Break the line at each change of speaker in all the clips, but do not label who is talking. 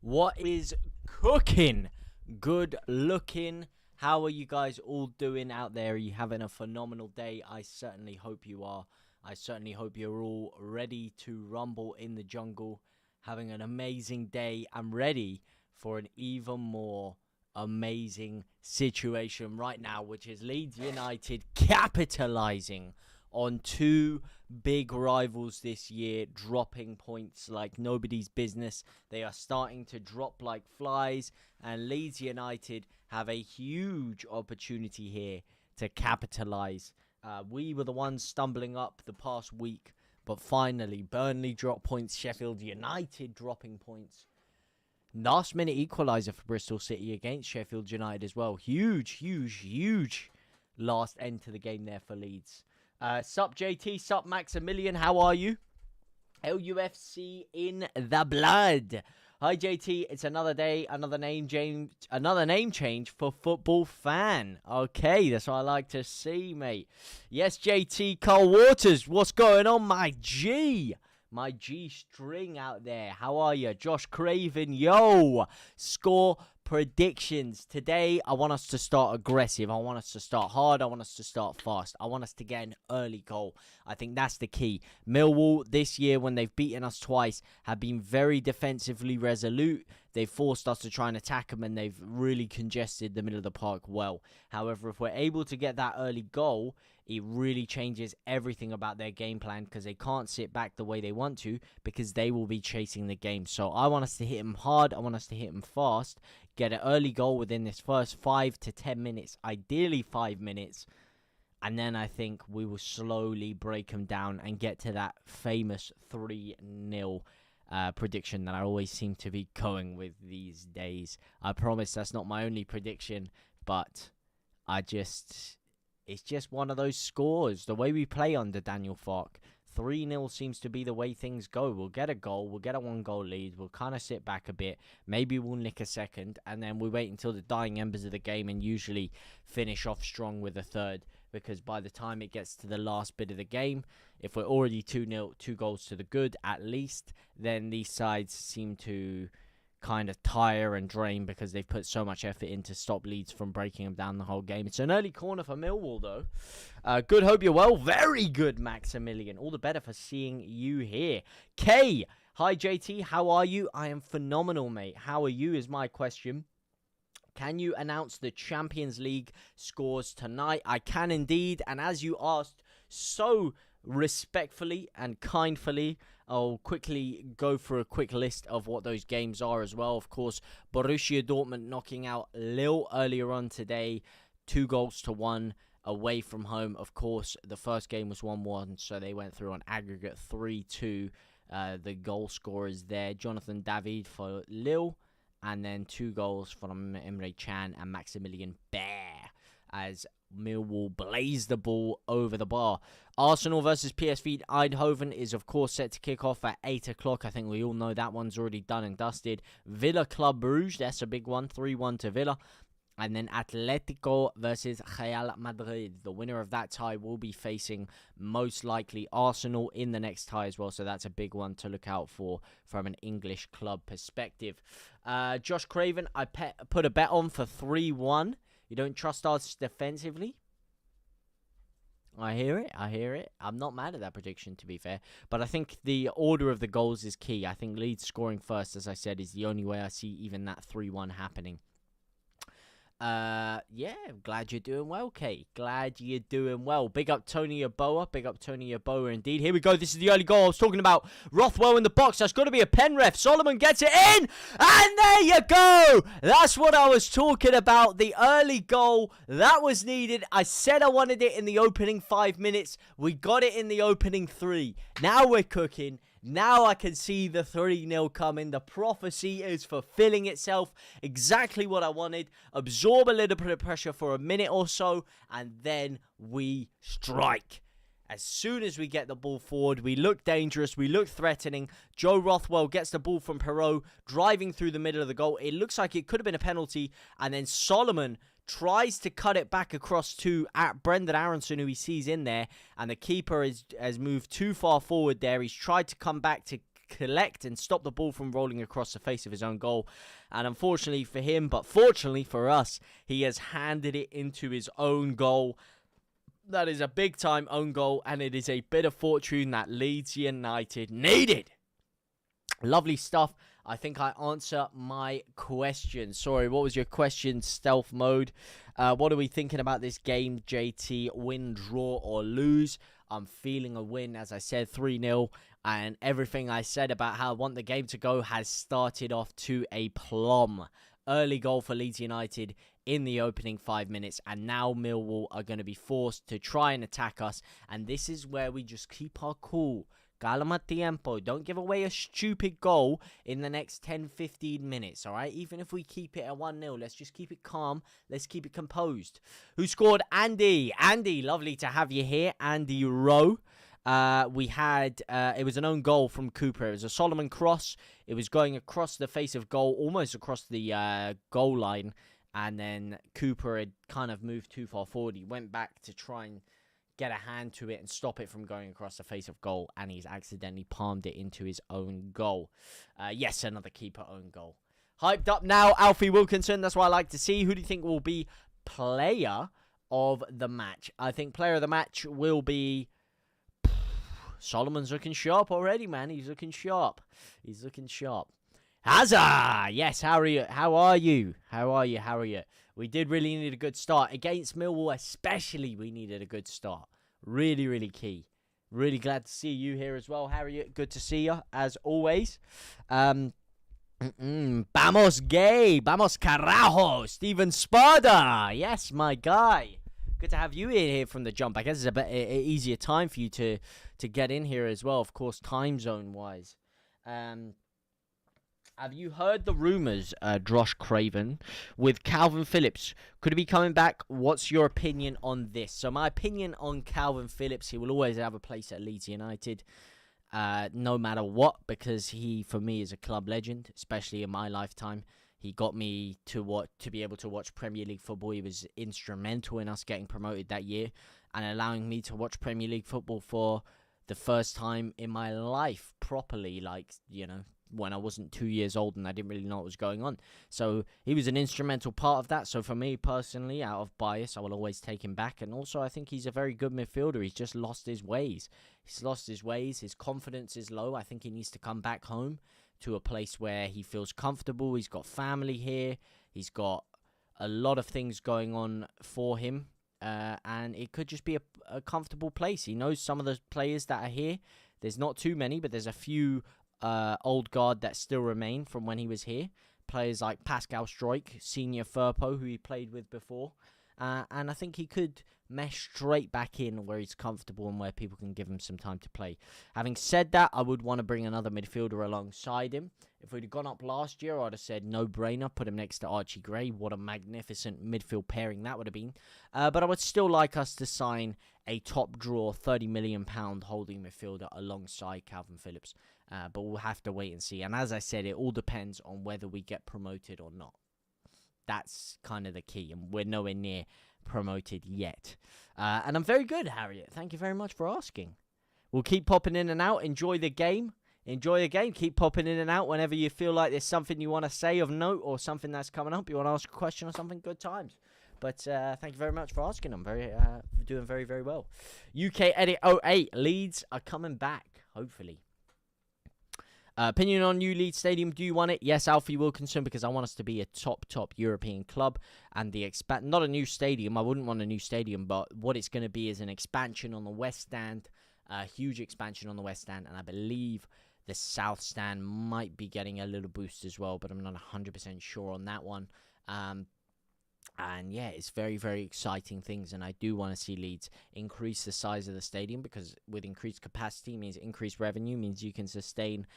What is cooking? Good looking. How are you guys all doing out there? Are you having a phenomenal day? I certainly hope you are. I certainly hope you're all ready to rumble in the jungle, having an amazing day and ready for an even more amazing situation right now, which is Leeds United capitalizing on two big rivals this year, dropping points like nobody's business. They are starting to drop like flies, and Leeds United have a huge opportunity here to capitalize. We were the ones stumbling up the past week, but finally Burnley dropped points, Sheffield United dropping points. Last minute equaliser for Bristol City against Sheffield United as well. Huge last end to the game there for Leeds. Sup JT, sup Maximilian, how are you? LUFC in the blood. Hi JT, it's another day, another name change for football fan. Okay, that's what I like to see, mate. Yes, JT, Carl Waters, what's going on, my G? My G string out there. How are you? Josh Craven, yo. Score predictions. Today, I want us to start aggressive. I want us to start hard. I want us to start fast. I want us to get an early goal. I think that's the key. Millwall this year, when they've beaten us twice, have been very defensively resolute. They've forced us to try and attack them, and they've really congested the middle of the park well. However, if we're able to get that early goal, it really changes everything about their game plan, because they can't sit back the way they want to, because they will be chasing the game. So I want us to hit them hard. I want us to hit them fast. Get an early goal within this first 5 to 10 minutes, ideally 5 minutes. And then I think we will slowly break them down and get to that famous 3-0 prediction that I always seem to be going with these days. I promise that's not my only prediction, but it's just one of those scores. The way we play under Daniel Farke, 3-0 seems to be the way things go. We'll get a goal. We'll get a 1-goal lead. We'll kind of sit back a bit. Maybe we'll nick a second. And then we wait until the dying embers of the game and usually finish off strong with a third. Because by the time it gets to the last bit of the game, if we're already 2-0, 2 goals to the good at least, then these sides seem to kind of tire and drain because they've put so much effort in to stop Leeds from breaking them down the whole game. It's an early corner for Millwall, though. Good, hope you're well. Very good, Maximilian. All the better for seeing you here. Kay, hi, JT. How are you? I am phenomenal, mate. How are you is my question. Can you announce the Champions League scores tonight? I can indeed. And as you asked so respectfully and kindly, I'll quickly go for a quick list of what those games are as well. Of course, Borussia Dortmund knocking out Lille earlier on today, 2-1 away from home. Of course, the first game was 1-1, so they went through on aggregate 3-2. The goal scorers there, Jonathan David for Lille, and then 2 goals from Emre Can and Maximilian Baer as Millwall blazed the ball over the bar. Arsenal versus PSV Eindhoven is, of course, set to kick off at 8 o'clock. I think we all know that one's already done and dusted. Villa Club Brugge, that's a big one, 3-1 to Villa. And then Atletico versus Real Madrid. The winner of that tie will be facing, most likely, Arsenal in the next tie as well. So that's a big one to look out for from an English club perspective. Josh Craven, I put a bet on for 3-1. You don't trust us defensively? I hear it. I'm not mad at that prediction, to be fair. But I think the order of the goals is key. I think Leeds scoring first, as I said, is the only way I see even that 3-1 happening. Yeah, glad you're doing well, Kate. Glad you're doing well. Big up Tony Yeboah. Big up Tony Yeboah indeed. Here we go. This is the early goal I was talking about. Rothwell in the box. That's got to be a pen ref. Solomon gets it in. And there you go. That's what I was talking about. The early goal. That was needed. I said I wanted it in the opening 5 minutes. We got it in the opening 3. Now we're cooking. Now I can see the 3-0 coming. The prophecy is fulfilling itself. Exactly what I wanted. Absorb a little bit of pressure for a minute or so, and then we strike. As soon as we get the ball forward, we look dangerous, we look threatening. Joe Rothwell gets the ball from Perrault, driving through the middle of the goal. It looks like it could have been a penalty, and then Solomon tries to cut it back across to Brendan Aronson, who he sees in there, and the keeper has moved too far forward there. He's tried to come back to collect and stop the ball from rolling across the face of his own goal. And unfortunately for him, but fortunately for us, he has handed it into his own goal. That is a big-time own goal, and it is a bit of fortune that Leeds United needed. Lovely stuff. I think I answer my question. Sorry, what was your question, Stealth Mode? What are we thinking about this game, JT? Win, draw, or lose? I'm feeling a win, as I said, 3-0. And everything I said about how I want the game to go has started off to a plum. Early goal for Leeds United in the opening 5 minutes. And now Millwall are going to be forced to try and attack us. And this is where we just keep our cool. Calma tiempo. Don't give away a stupid goal in the next 10-15 minutes, all right? Even if we keep it at 1-0, let's just keep it calm. Let's keep it composed. Who scored? Andy. Andy, lovely to have you here. Andy Rowe. We had, it was an own goal from Cooper. It was a Solomon cross. It was going across the face of goal, almost across the goal line. And then Cooper had kind of moved too far forward. He went back to try and get a hand to it and stop it from going across the face of goal, and he's accidentally palmed it into his own goal. Yes, another keeper own goal. Hyped up now, Alfie Wilkinson. That's what I like to see. Who do you think will be player of the match? I think player of the match will be... Solomon's looking sharp already, man. He's looking sharp. He's looking sharp. Hazard! Yes, how are you? How are you? How are you, Harriet? We did really need a good start. Against Millwall especially, we needed a good start. Really, really key. Really glad to see you here as well, Harriet. Good to see you, as always. Vamos gay. Vamos carajo. Steven Spada. Yes, my guy. Good to have you in here from the jump. I guess it's a bit easier time for you to get in here as well, of course, time zone-wise. Have you heard the rumours, Josh Craven, with Calvin Phillips? Could he be coming back? What's your opinion on this? So my opinion on Calvin Phillips, he will always have a place at Leeds United, no matter what, because he, for me, is a club legend, especially in my lifetime. He got me to be able to watch Premier League football. He was instrumental in us getting promoted that year and allowing me to watch Premier League football for the first time in my life properly, like, you know, when I wasn't 2 years old and I didn't really know what was going on. So he was an instrumental part of that. So for me personally, out of bias, I will always take him back. And also I think he's a very good midfielder. He's just lost his ways. He's lost his ways. His confidence is low. I think he needs to come back home to a place where he feels comfortable. He's got family here. He's got a lot of things going on for him. And it could just be a comfortable place. He knows some of the players that are here. There's not too many, but there's a few old guard that still remain from when he was here. Players like Pascal Stroik, Senior Firpo, who he played with before. And I think he could mesh straight back in where he's comfortable and where people can give him some time to play. Having said that, I would want to bring another midfielder alongside him. If we'd have gone up last year, I'd have said no-brainer, put him next to Archie Gray. What a magnificent midfield pairing that would have been. But I would still like us to sign a top-draw £30 million holding midfielder alongside Calvin Phillips. But we'll have to wait and see. And as I said, it all depends on whether we get promoted or not. That's kind of the key, and we're nowhere near promoted yet. And I'm very good, Harriet. Thank you very much for asking. We'll keep popping in and out. Enjoy the game. Enjoy the game. Keep popping in and out whenever you feel like there's something you want to say of note or something that's coming up. You want to ask a question or something. Good times. But thank you very much for asking. I'm doing very, very well. UK Edit 08. Leeds are coming back, hopefully. Opinion on new Leeds Stadium, do you want it? Yes, Alfie Wilkinson, because I want us to be a top European club. And not a new stadium, I wouldn't want a new stadium, but what it's going to be is an expansion on the West Stand, a huge expansion on the West Stand, and I believe the South Stand might be getting a little boost as well, but I'm not 100% sure on that one. And yeah, it's very, very exciting things, and I do want to see Leeds increase the size of the stadium, because with increased capacity means increased revenue, means you can sustain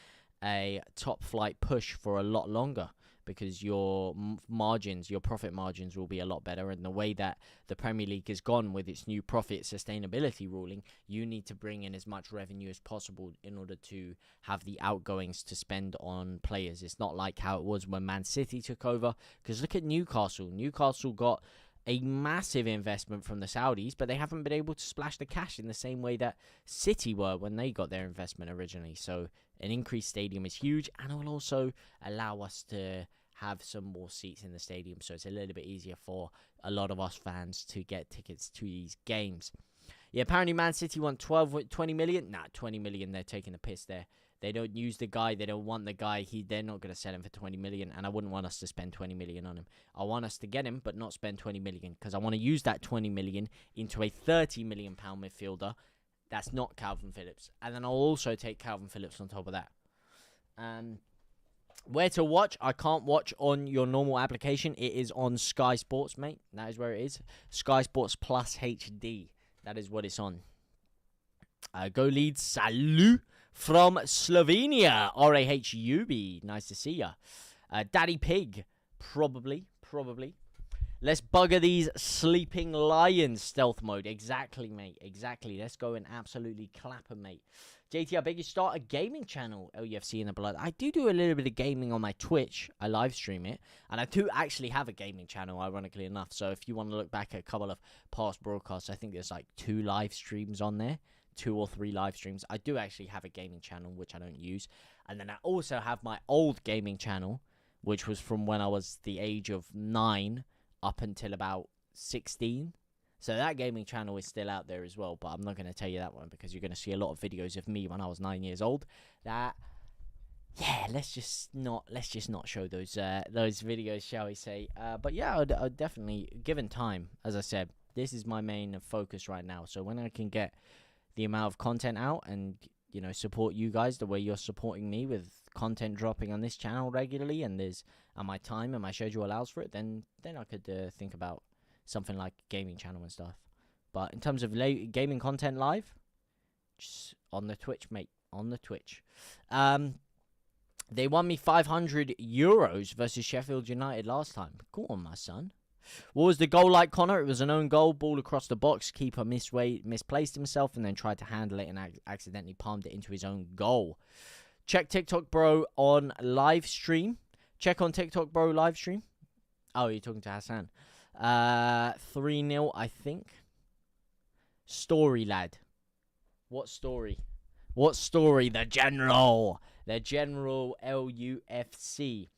a top flight push for a lot longer, because your margins, your profit margins will be a lot better. And the way that the Premier League has gone with its new profit sustainability ruling, you need to bring in as much revenue as possible in order to have the outgoings to spend on players. It's not like how it was when Man City took over, because look at Newcastle. Newcastle got a massive investment from the Saudis, but they haven't been able to splash the cash in the same way that City were when they got their investment originally. So an increased stadium is huge, and it will also allow us to have some more seats in the stadium, so it's a little bit easier for a lot of us fans to get tickets to these games. Yeah, apparently Man City want 20 million. Nah, 20 million, they're taking the piss there. They don't use the guy. They don't want the guy. They're not going to sell him for 20 million, and I wouldn't want us to spend 20 million on him. I want us to get him, but not spend 20 million, because I want to use that 20 million into a 30 million pound midfielder. That's not Calvin Phillips, and then I'll also take Calvin Phillips on top of that. Where to watch? I can't watch on your normal application. It is on Sky Sports, mate. That is where it is. Sky Sports Plus HD. That is what it's on. Go Leeds. Salut from Slovenia. RAHUB. Nice to see ya. Daddy Pig. Probably. Let's bugger these sleeping lions. Stealth mode. Exactly, mate. Exactly. Let's go and absolutely clap them, mate. JT, I beg you start a gaming channel. LUFC in the blood. I do a little bit of gaming on my Twitch. I live stream it. And I do actually have a gaming channel, ironically enough. So if you want to look back at a couple of past broadcasts, I think there's like 2 live streams on there. 2 or 3 live streams. I do actually have a gaming channel, which I don't use. And then I also have my old gaming channel, which was from when I was the age of 9 up until about 16. So that gaming channel is still out there as well, but I'm not going to tell you that one because you're going to see a lot of videos of me when I was 9 years old. That, yeah, let's just not show those videos, shall we say? But yeah, I'd definitely, given time, as I said, this is my main focus right now. So when I can get the amount of content out and support you guys the way you're supporting me with content dropping on this channel regularly, and my time and my schedule allows for it, then I could think about something like gaming channel and stuff. But in terms of gaming content live, just on the Twitch, mate, on the Twitch. They won me €500 versus Sheffield United last time. Go on, my son. What was the goal like, Connor? It was an own goal, ball across the box. Keeper misplaced himself and then tried to handle it and accidentally palmed it into his own goal. Check TikTok Bro on live stream. Check on TikTok Bro live stream. Oh, you're talking to Hassan. 3-0, I think. Story, lad. What story? What story? The General. The General LUFC.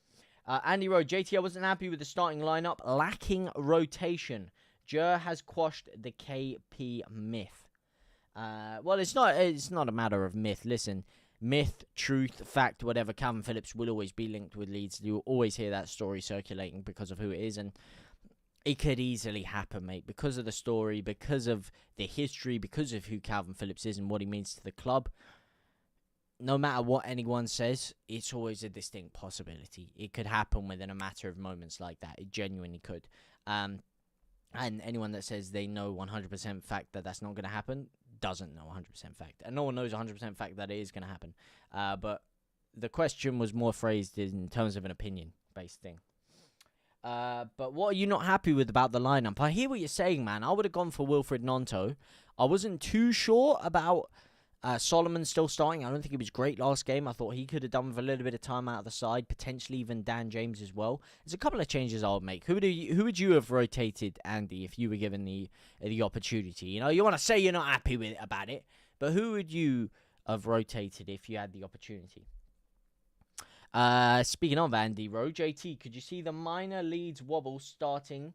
Andy Rowe, JT, I wasn't happy with the starting lineup. Lacking rotation. Jer has quashed the KP myth. Well, it's not a matter of myth. Listen, myth, truth, fact, whatever. Calvin Phillips will always be linked with Leeds. You'll always hear that story circulating because of who it is, and it could easily happen, mate, because of the story, because of the history, because of who Calvin Phillips is and what he means to the club. No matter what anyone says, it's always a distinct possibility. It could happen within a matter of moments like that. It genuinely could. And anyone that says they know 100% fact that that's not going to happen doesn't know 100% fact. And no one knows 100% fact that it is going to happen. But the question was more phrased in terms of an opinion-based thing. But what are you not happy with about the lineup? I hear what you're saying, man. I would have gone for Wilfred Gnonto. I wasn't too sure about Solomon still starting. I don't think he was great last game. I thought he could have done with a little bit of time out of the side, potentially even Dan James as well. There's a couple of changes I would make. Who would you have rotated, Andy, if you were given the opportunity? You want to say you're not happy about it, but who would you have rotated if you had the opportunity? Speaking of Andy Rowe, JT, could you see the minor Leeds wobble starting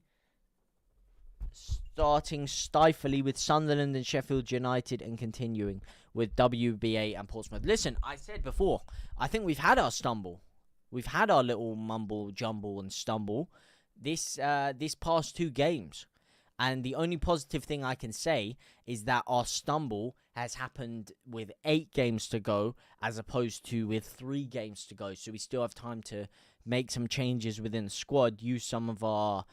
stiflingly with Sunderland and Sheffield United and continuing with WBA and Portsmouth? Listen, I said before, I think we've had our stumble. We've had our little mumble, jumble and stumble this past 2 games. And the only positive thing I can say is that our stumble has happened with 8 games to go as opposed to with 3 games to go. So we still have time to make some changes within the squad, use some of our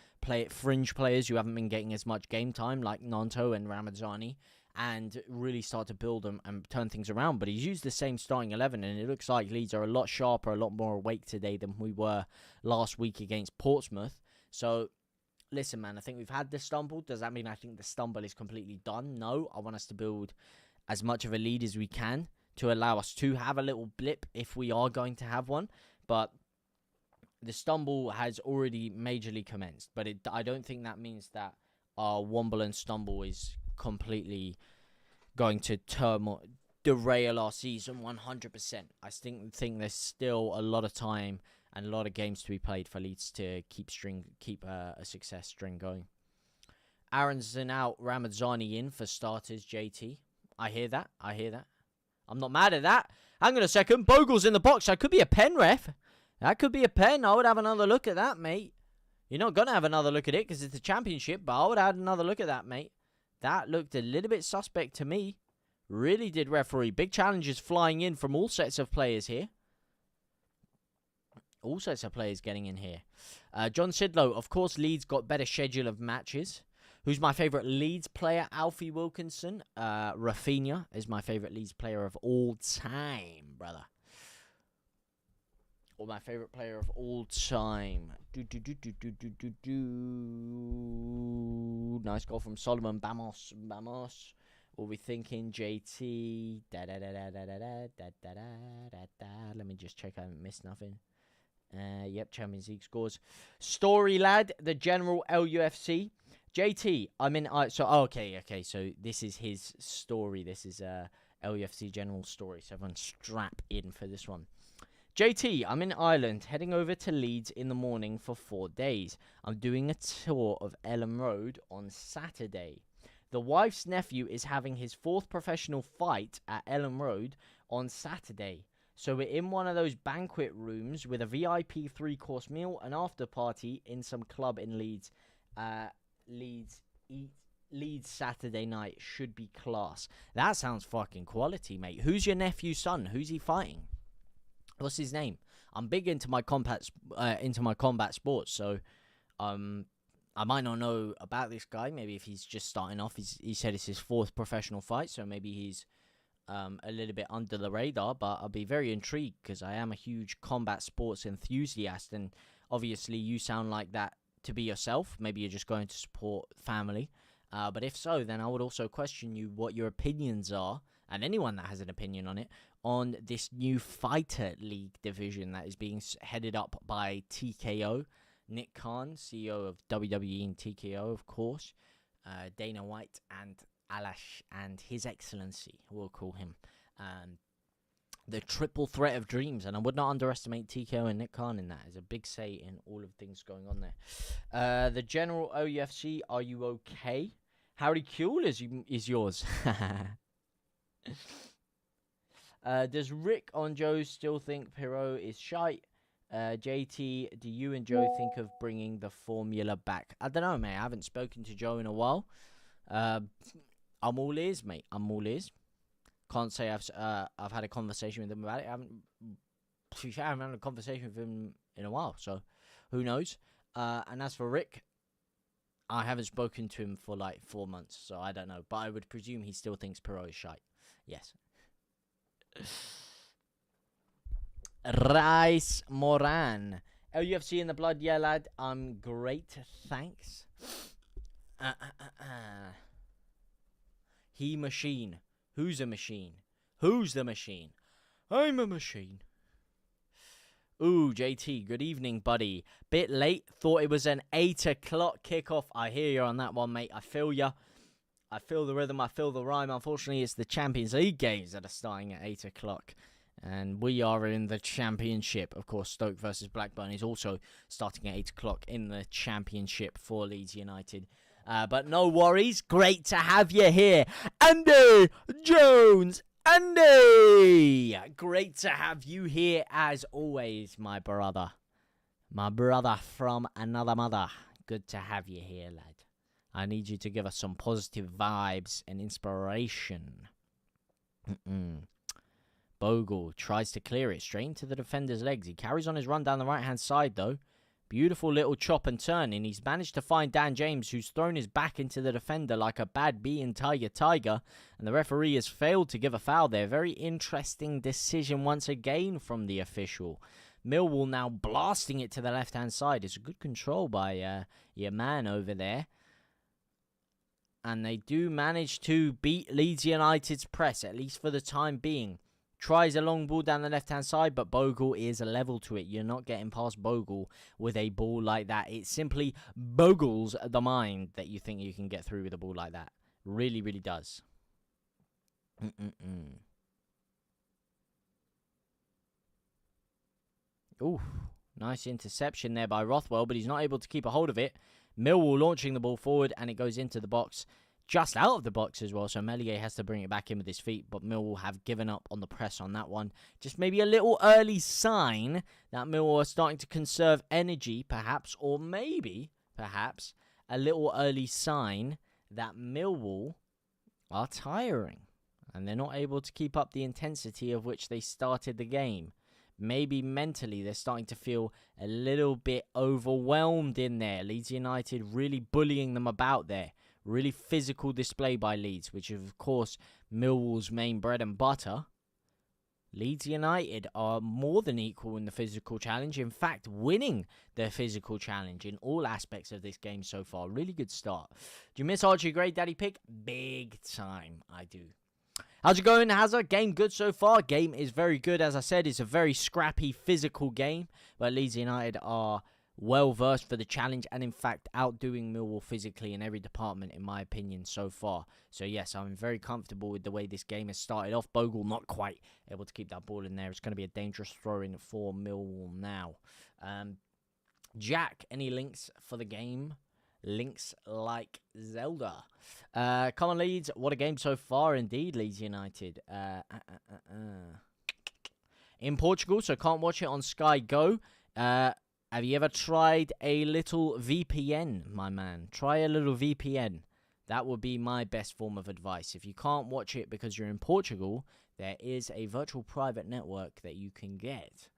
fringe players who haven't been getting as much game time, like Gnonto and Ramazani, and really start to build them and turn things around. But he's used the same starting 11, and it looks like Leeds are a lot sharper, a lot more awake today than we were last week against Portsmouth. So listen, man, I think we've had the stumble. Does that mean I think the stumble is completely done? No, I want us to build as much of a lead as we can to allow us to have a little blip if we are going to have one. But the stumble has already majorly commenced, but I don't think that means that our Womble and stumble is completely going to derail our season 100%. I think there's still a lot of time and a lot of games to be played for Leeds to keep a success string going. Aronson out, Ramazani in for starters, JT. I hear that. I'm not mad at that. Hang on a second. Bogle's in the box. That could be a pen, ref. That could be a pen. I would have another look at that, mate. You're not going to have another look at it because it's the championship, but I would have another look at that, mate. That looked a little bit suspect to me. Really did, referee. Big challenges flying in from all sets of players here. All sets of players getting in here. John Sidlow, of course, Leeds got better schedule of matches. Who's my favourite Leeds player? Alfie Wilkinson. Rafinha is my favourite Leeds player of all time, brother. Or my favourite player of all time. Nice goal from Solomon. Vamos. What are we thinking? JT. Let me just check I haven't missed nothing. Yep, Champions League scores. Story lad, the General LUFC. JT, okay. So this is his story. This is LUFC General story. So everyone strap in for this one. JT, I'm in Ireland, heading over to Leeds in the morning for 4 days. I'm doing a tour of Ellen Road on Saturday. The wife's nephew is having his 4th professional fight at Ellen Road on Saturday. So we're in one of those banquet rooms with a VIP 3-course meal, an after party in some club in Leeds. Leeds Saturday night should be class. That sounds fucking quality, mate. Who's your nephew's son? Who's he fighting? What's his name? I'm big into my combat sports, so I might not know about this guy. Maybe if he's just starting off, he said it's his 4th professional fight, so maybe he's a little bit under the radar. But I'll be very intrigued because I am a huge combat sports enthusiast, and obviously you sound like that to be yourself. Maybe you're just going to support family. But if so, then I would also question you what your opinions are, and anyone that has an opinion on it, on this new Fighter League division that is being headed up by TKO. Nick Khan, CEO of WWE and TKO, of course. Dana White and Alash and His Excellency, we'll call him. The triple threat of dreams. And I would not underestimate TKO and Nick Khan in that. There's a big say in all of things going on there. The General OUFC, are you okay? Harry Kuehl is yours. Does Rick on Joe still think Pirot is shite? JT, do you and Joe think of bringing the formula back? I don't know, mate. I haven't spoken to Joe in a while. I'm all ears, mate. I'm all ears. Can't say I've had a conversation with him about it. I haven't had a conversation with him in a while, so who knows? And as for Rick, I haven't spoken to him for like 4 months, so I don't know. But I would presume he still thinks Pirot is shite. Yes. Rice Moran. LUFC in the blood, yeah, lad. I'm great, thanks. He machine. Who's a machine? Who's the machine? I'm a machine. Ooh, JT, good evening, buddy. Bit late. Thought it was an 8 o'clock kickoff. I hear you on that one, mate. I feel ya. I feel the rhythm. I feel the rhyme. Unfortunately, it's the Champions League games that are starting at 8 o'clock. And we are in the Championship. Of course, Stoke versus Blackburn is also starting at 8 o'clock in the Championship for Leeds United. But no worries. Great to have you here. Andy Jones. Andy! Great to have you here as always, my brother. My brother from another mother. Good to have you here, lad. I need you to give us some positive vibes and inspiration. Bogle tries to clear it straight into the defender's legs. He carries on his run down the right-hand side, though. Beautiful little chop and turn, and he's managed to find Dan James, who's thrown his back into the defender like a bad bee in Tiger, and the referee has failed to give a foul there. Very interesting decision once again from the official. Millwall now blasting it to the left-hand side. It's a good control by your man over there. And they do manage to beat Leeds United's press, at least for the time being. tries a long ball down the left-hand side, but Bogle is level to it. You're not getting past Bogle with a ball like that. It simply bogles the mind that you think you can get through with a ball like that. Really, really does. Ooh, nice interception there by Rothwell, but he's not able to keep a hold of it. Millwall launching the ball forward, and it goes into the box. Just out of the box as well, so Meslier has to bring it back in with his feet, but Millwall have given up on the press on that one. Just maybe a little early sign that Millwall are starting to conserve energy, perhaps, or maybe, perhaps, a little early sign that Millwall are tiring, and they're not able to keep up the intensity of which they started the game. Maybe mentally they're starting to feel a little bit overwhelmed in there. Leeds United really bullying them about there. Really physical display by Leeds, which is, of course, Millwall's main bread and butter. Leeds United are more than equal in the physical challenge. In fact, winning their physical challenge in all aspects of this game so far. Really good start. Do you miss Archie Gray, Daddy Pick? Big time, I do. How's it going, Hazard? Game good so far. Game is very good. As I said, it's a very scrappy, physical game. But Leeds United are well versed for the challenge and, in fact, outdoing Millwall physically in every department, in my opinion, so far. So, yes, I'm very comfortable with the way this game has started off. Bogle not quite able to keep that ball in there. It's going to be a dangerous throw-in for Millwall now. Jack, any links for the game? Links like Zelda. Come on, Leeds. What a game so far, indeed, Leeds United. In Portugal, so can't watch it on Sky Go. Have you ever tried a little VPN, my man? Try a little VPN. That would be my best form of advice. If you can't watch it because you're in Portugal, there is a virtual private network that you can get,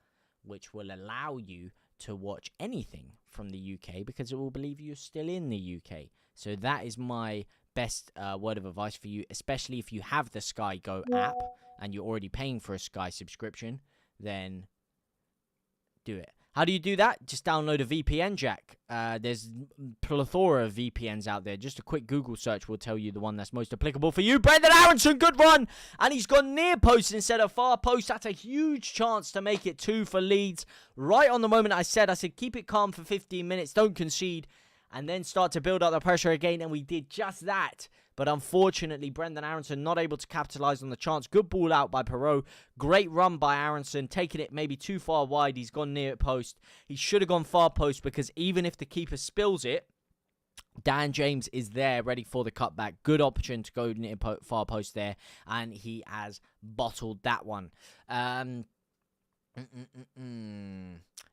which will allow you to watch anything from the UK because it will believe you're still in the UK. So that is my best word of advice for you, especially if you have the Sky Go app and you're already paying for a Sky subscription, then do it. How do you do that? Just download a VPN, Jack. There's plethora of VPNs out there. Just a quick Google search will tell you the one that's most applicable for you. Brendan Aronson, good run. And he's gone near post instead of far post. That's a huge chance to make it 2 for Leeds. Right on the moment I said keep it calm for 15 minutes. Don't concede. And then start to build up the pressure again. And we did just that. But unfortunately, Brendan Aronson not able to capitalize on the chance. Good ball out by Perot. Great run by Aronson. Taking it maybe too far wide. He's gone near post. He should have gone far post because even if the keeper spills it, Dan James is there ready for the cutback. Good option to go near far post there. And he has bottled that one.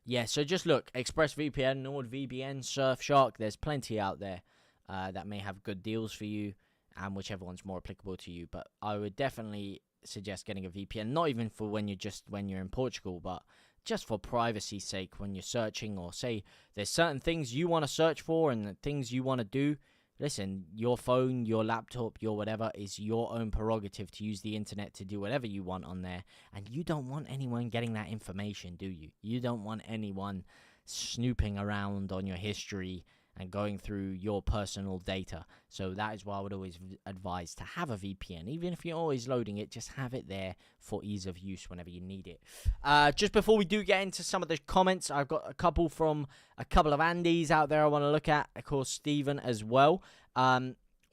Yeah, so just look. ExpressVPN, NordVPN, Surfshark. There's plenty out there that may have good deals for you. And whichever one's more applicable to you. But I would definitely suggest getting a VPN. Not even for when you're in Portugal, but just for privacy's sake when you're searching. Or say there's certain things you want to search for and the things you want to do. Listen, your phone, your laptop, your whatever is your own prerogative to use the internet to do whatever you want on there. And you don't want anyone getting that information, do you? You don't want anyone snooping around on your history and going through your personal data. So that is why I would always advise to have a VPN. Even if you're always loading it, just have it there for ease of use whenever you need it. Just before we do get into some of the comments, I've got a couple from a couple of Andys out there I want to look at. Of course, Stephen as well.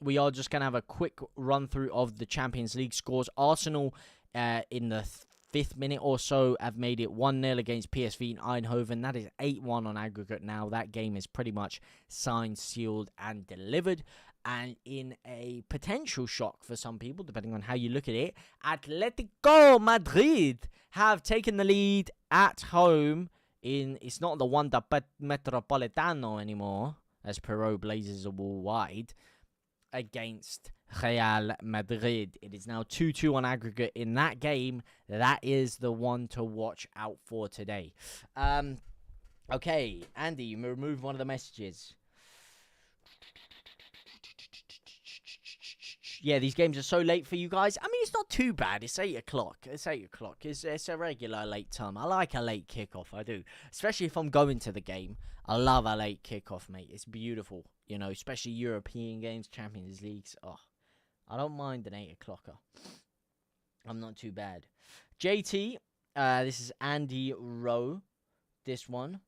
We are just going to have a quick run through of the Champions League scores. Arsenal in the 5th minute or so have made it 1-0 against PSV Eindhoven. That is 8-1 on aggregate now. That game is pretty much signed, sealed, and delivered. And in a potential shock for some people, depending on how you look at it, Atletico Madrid have taken the lead at home in, it's not the Wanda Metropolitano anymore, as Perot blazes a wall wide, against Real Madrid. It is now 2-2 on aggregate in that game. That is the one to watch out for today. Okay, Andy, you remove one of the messages. Yeah, these games are so late for you guys. I mean, it's not too bad. It's 8 o'clock. It's 8 o'clock. It's a regular late time. I like a late kickoff. I do. Especially if I'm going to the game. I love a late kickoff, mate. It's beautiful. You know, especially European games, Champions Leagues. Oh, I don't mind an 8 o'clocker. I'm not too bad. JT, this is Andy Rowe. This one.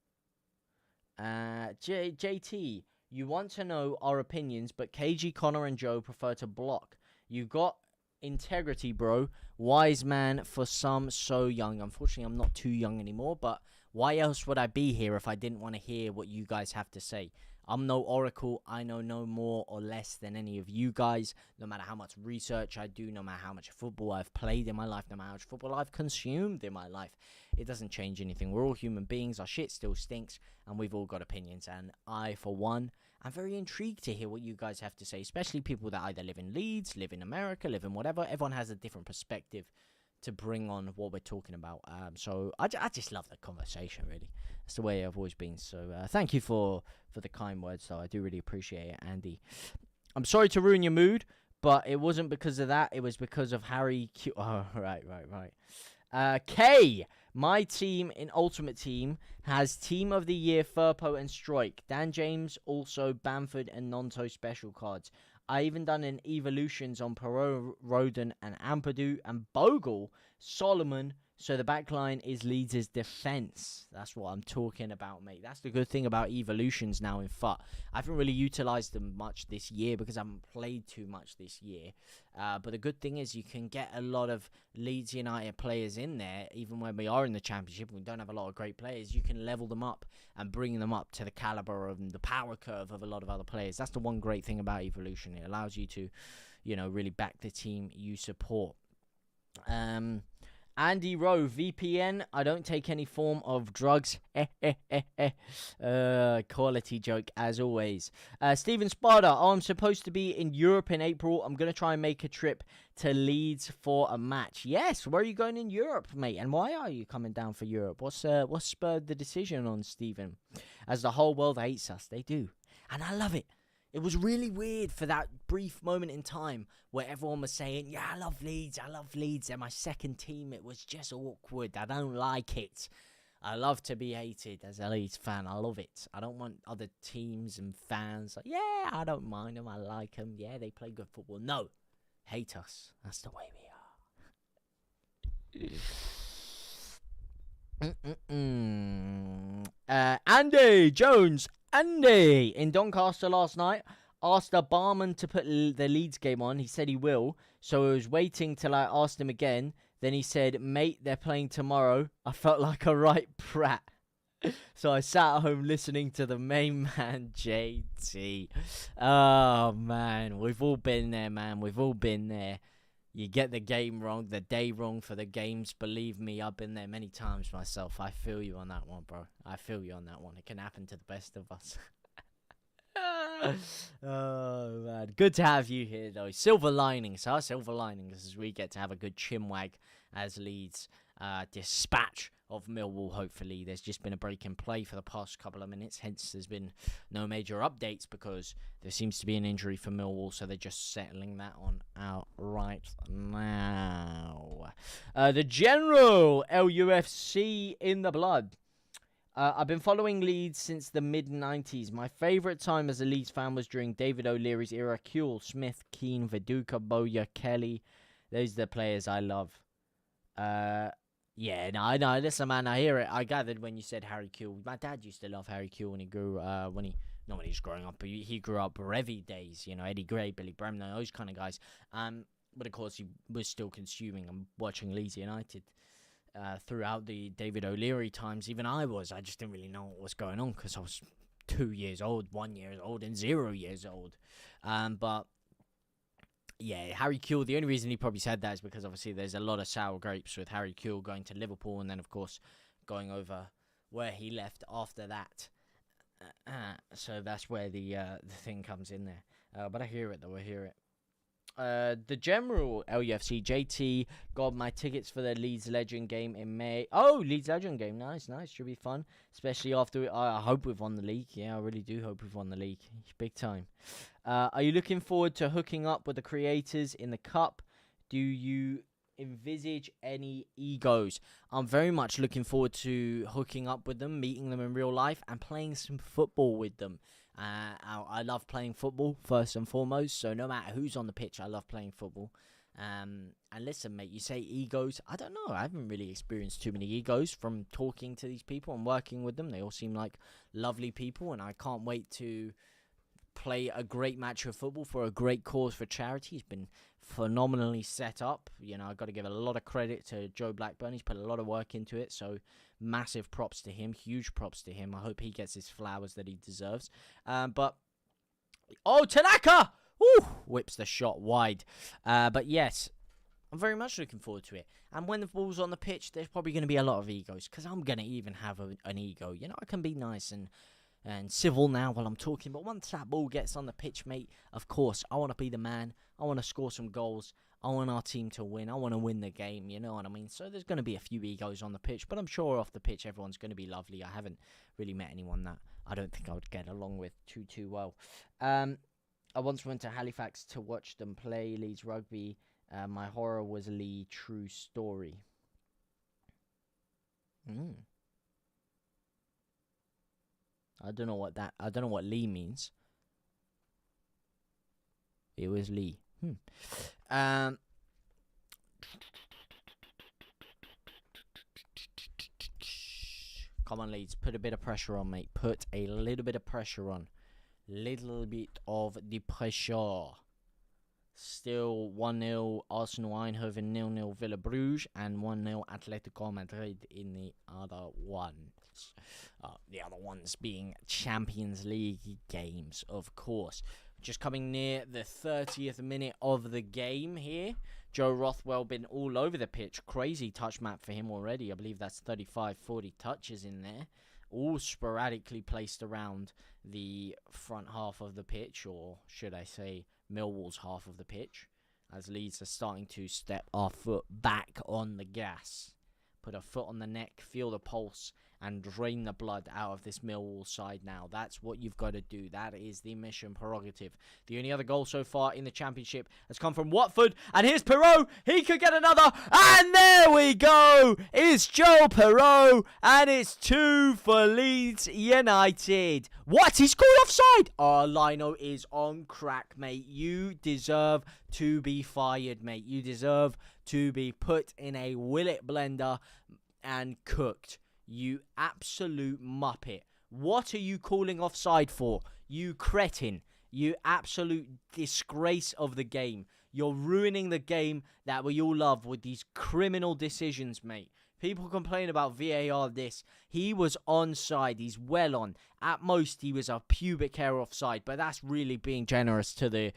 JT, you want to know our opinions, but KG, Connor, and Joe prefer to block. You got integrity, bro. Wise man for some, so young. Unfortunately, I'm not too young anymore, but why else would I be here if I didn't want to hear what you guys have to say? I'm no oracle. I know no more or less than any of you guys. No matter how much research I do, no matter how much football I've played in my life, no matter how much football I've consumed in my life, it doesn't change anything. We're all human beings. Our shit still stinks, and we've all got opinions. And I, for one, I'm very intrigued to hear what you guys have to say, especially people that either live in Leeds, live in America, live in whatever. Everyone has a different perspective to bring on what we're talking about. So I just love the conversation, really. That's the way I've always been. So thank you for the kind words, though. I do really appreciate it, Andy. I'm sorry to ruin your mood, but it wasn't because of that. It was because of Harry Q. Oh, right. K, my team in Ultimate Team has Team of the Year, Firpo and Stroik. Dan James, also Bamford and Nonto special cards. I even done an evolutions on Perot, Roden and Ampadu and Bogle, Solomon. So the backline is Leeds' defense. That's what I'm talking about, mate. That's the good thing about evolutions now in FUT. I haven't really utilized them much this year because I haven't played too much this year. But the good thing is you can get a lot of Leeds United players in there. Even when we are in the Championship and we don't have a lot of great players, you can level them up and bring them up to the caliber of the power curve of a lot of other players. That's the one great thing about evolution. It allows you to, really back the team you support. Andy Rowe, VPN. I don't take any form of drugs. Quality joke, as always. Steven Sparta. I'm supposed to be in Europe in April. I'm going to try and make a trip to Leeds for a match. Yes, where are you going in Europe, mate? And why are you coming down for Europe? What's spurred the decision on Steven? As the whole world hates us. They do. And I love it. It was really weird for that brief moment in time where everyone was saying, yeah, I love Leeds, they're my second team. It was just awkward. I don't like it. I love to be hated as a Leeds fan. I love it. I don't want other teams and fans like, yeah, I don't mind them. I like them. Yeah, they play good football. No, hate us. That's the way we are. Andy Jones. Andy in Doncaster last night asked a barman to put the Leeds game on. He said he will. So I was waiting till I asked him again. Then he said, mate, they're playing tomorrow. I felt like a right brat. So I sat at home listening to the main man, JT. Oh, man. We've all been there, man. We've all been there. You get the game wrong, the day wrong for the games. Believe me, I've been there many times myself. I feel you on that one, bro. I feel you on that one. It can happen to the best of us. Oh, man. Good to have you here, though. Silver linings, huh? Silver linings as we get to have a good chinwag as Leeds dispatch of Millwall, hopefully. There's just been a break in play for the past couple of minutes, hence there's been no major updates because there seems to be an injury for Millwall, so they're just settling that on out right now. The General, LUFC in the blood. I've been following Leeds since the mid-90s. My favourite time as a Leeds fan was during David O'Leary's era. Kuehl, Smith, Keane, Viduka, Bowyer, Kelly. Those are the players I love. Yeah, no, I know. Listen, man, I hear it. I gathered when you said Harry Kuehl. My dad used to love Harry Kuehl when he grew, not when he was growing up, but he grew up Brevi days, Eddie Gray, Billy Bremner, those kind of guys. But of course, he was still consuming and watching Leeds United throughout the David O'Leary times. Even I just didn't really know what was going on because I was 2 years old, 1 year old, and 0 years old. But yeah, Harry Kuehl, the only reason he probably said that is because obviously there's a lot of sour grapes with Harry Kuehl going to Liverpool and then, of course, going over where he left after that. So that's where the thing comes in there. But I hear it, though. I hear it. The General, LUFC, JT, got my tickets for the Leeds Legend game in May. Oh, Leeds Legend game. Nice. Should be fun. Especially after I hope we've won the league. Yeah, I really do hope we've won the league. Big time. Are you looking forward to hooking up with the creators in the Cup? Do you envisage any egos? I'm very much looking forward to hooking up with them, meeting them in real life, and playing some football with them. I love playing football, first and foremost, so no matter who's on the pitch, I love playing football. And listen, mate, you say egos. I don't know. I haven't really experienced too many egos from talking to these people and working with them. They all seem like lovely people, and I can't wait to play a great match of football for a great cause for charity. He's been phenomenally set up. You know, I've got to give a lot of credit to Joe Blackburn. He's put a lot of work into it, so massive props to him. Huge props to him. I hope he gets his flowers that he deserves. But Tanaka! Woo! Whips the shot wide. But yes, I'm very much looking forward to it. And when the ball's on the pitch, there's probably going to be a lot of egos, because I'm going to even have an ego. You know, I can be nice and civil now while I'm talking, but once that ball gets on the pitch, mate, of course, I want to be the man. I want to score some goals. I want our team to win. I want to win the game, you know what I mean? So there's going to be a few egos on the pitch, but I'm sure off the pitch everyone's going to be lovely. I haven't really met anyone that I don't think I would get along with too well. I once went to Halifax to watch them play Leeds rugby. My horror was Lee, true story. I don't know what Lee means. It was Lee. Come on, Leeds. Put a bit of pressure on, mate. Put a little bit of pressure on. Little bit of the pressure. Still 1-0 Arsenal Eindhoven, 0-0 Villa Bruges, and 1-0 Atletico Madrid in the other ones. The other ones being Champions League games, of course. Just coming near the 30th minute of the game here. Joe Rothwell been all over the pitch. Crazy touch map for him already. I believe that's 35-40 touches in there. All sporadically placed around the front half of the pitch, or should I say Millwall's half of the pitch, as Leeds are starting to step our foot back on the gas. Put a foot on the neck, feel the pulse, and drain the blood out of this Millwall side now. That's what you've got to do. That is the mission prerogative. The only other goal so far in the Championship has come from Watford. And here's Perrault. He could get another. And there we go. It's Joe Perrault. And it's 2 for Leeds United. What? He scored offside. Oh, Lino is on crack, mate. You deserve to be fired, mate. You deserve to be put in a Willet blender and cooked. You absolute muppet. What are you calling offside for? You cretin. You absolute disgrace of the game. You're ruining the game that we all love with these criminal decisions, mate. People complain about VAR this. He was onside. He's well on. At most, he was a pubic hair offside, but that's really being generous to the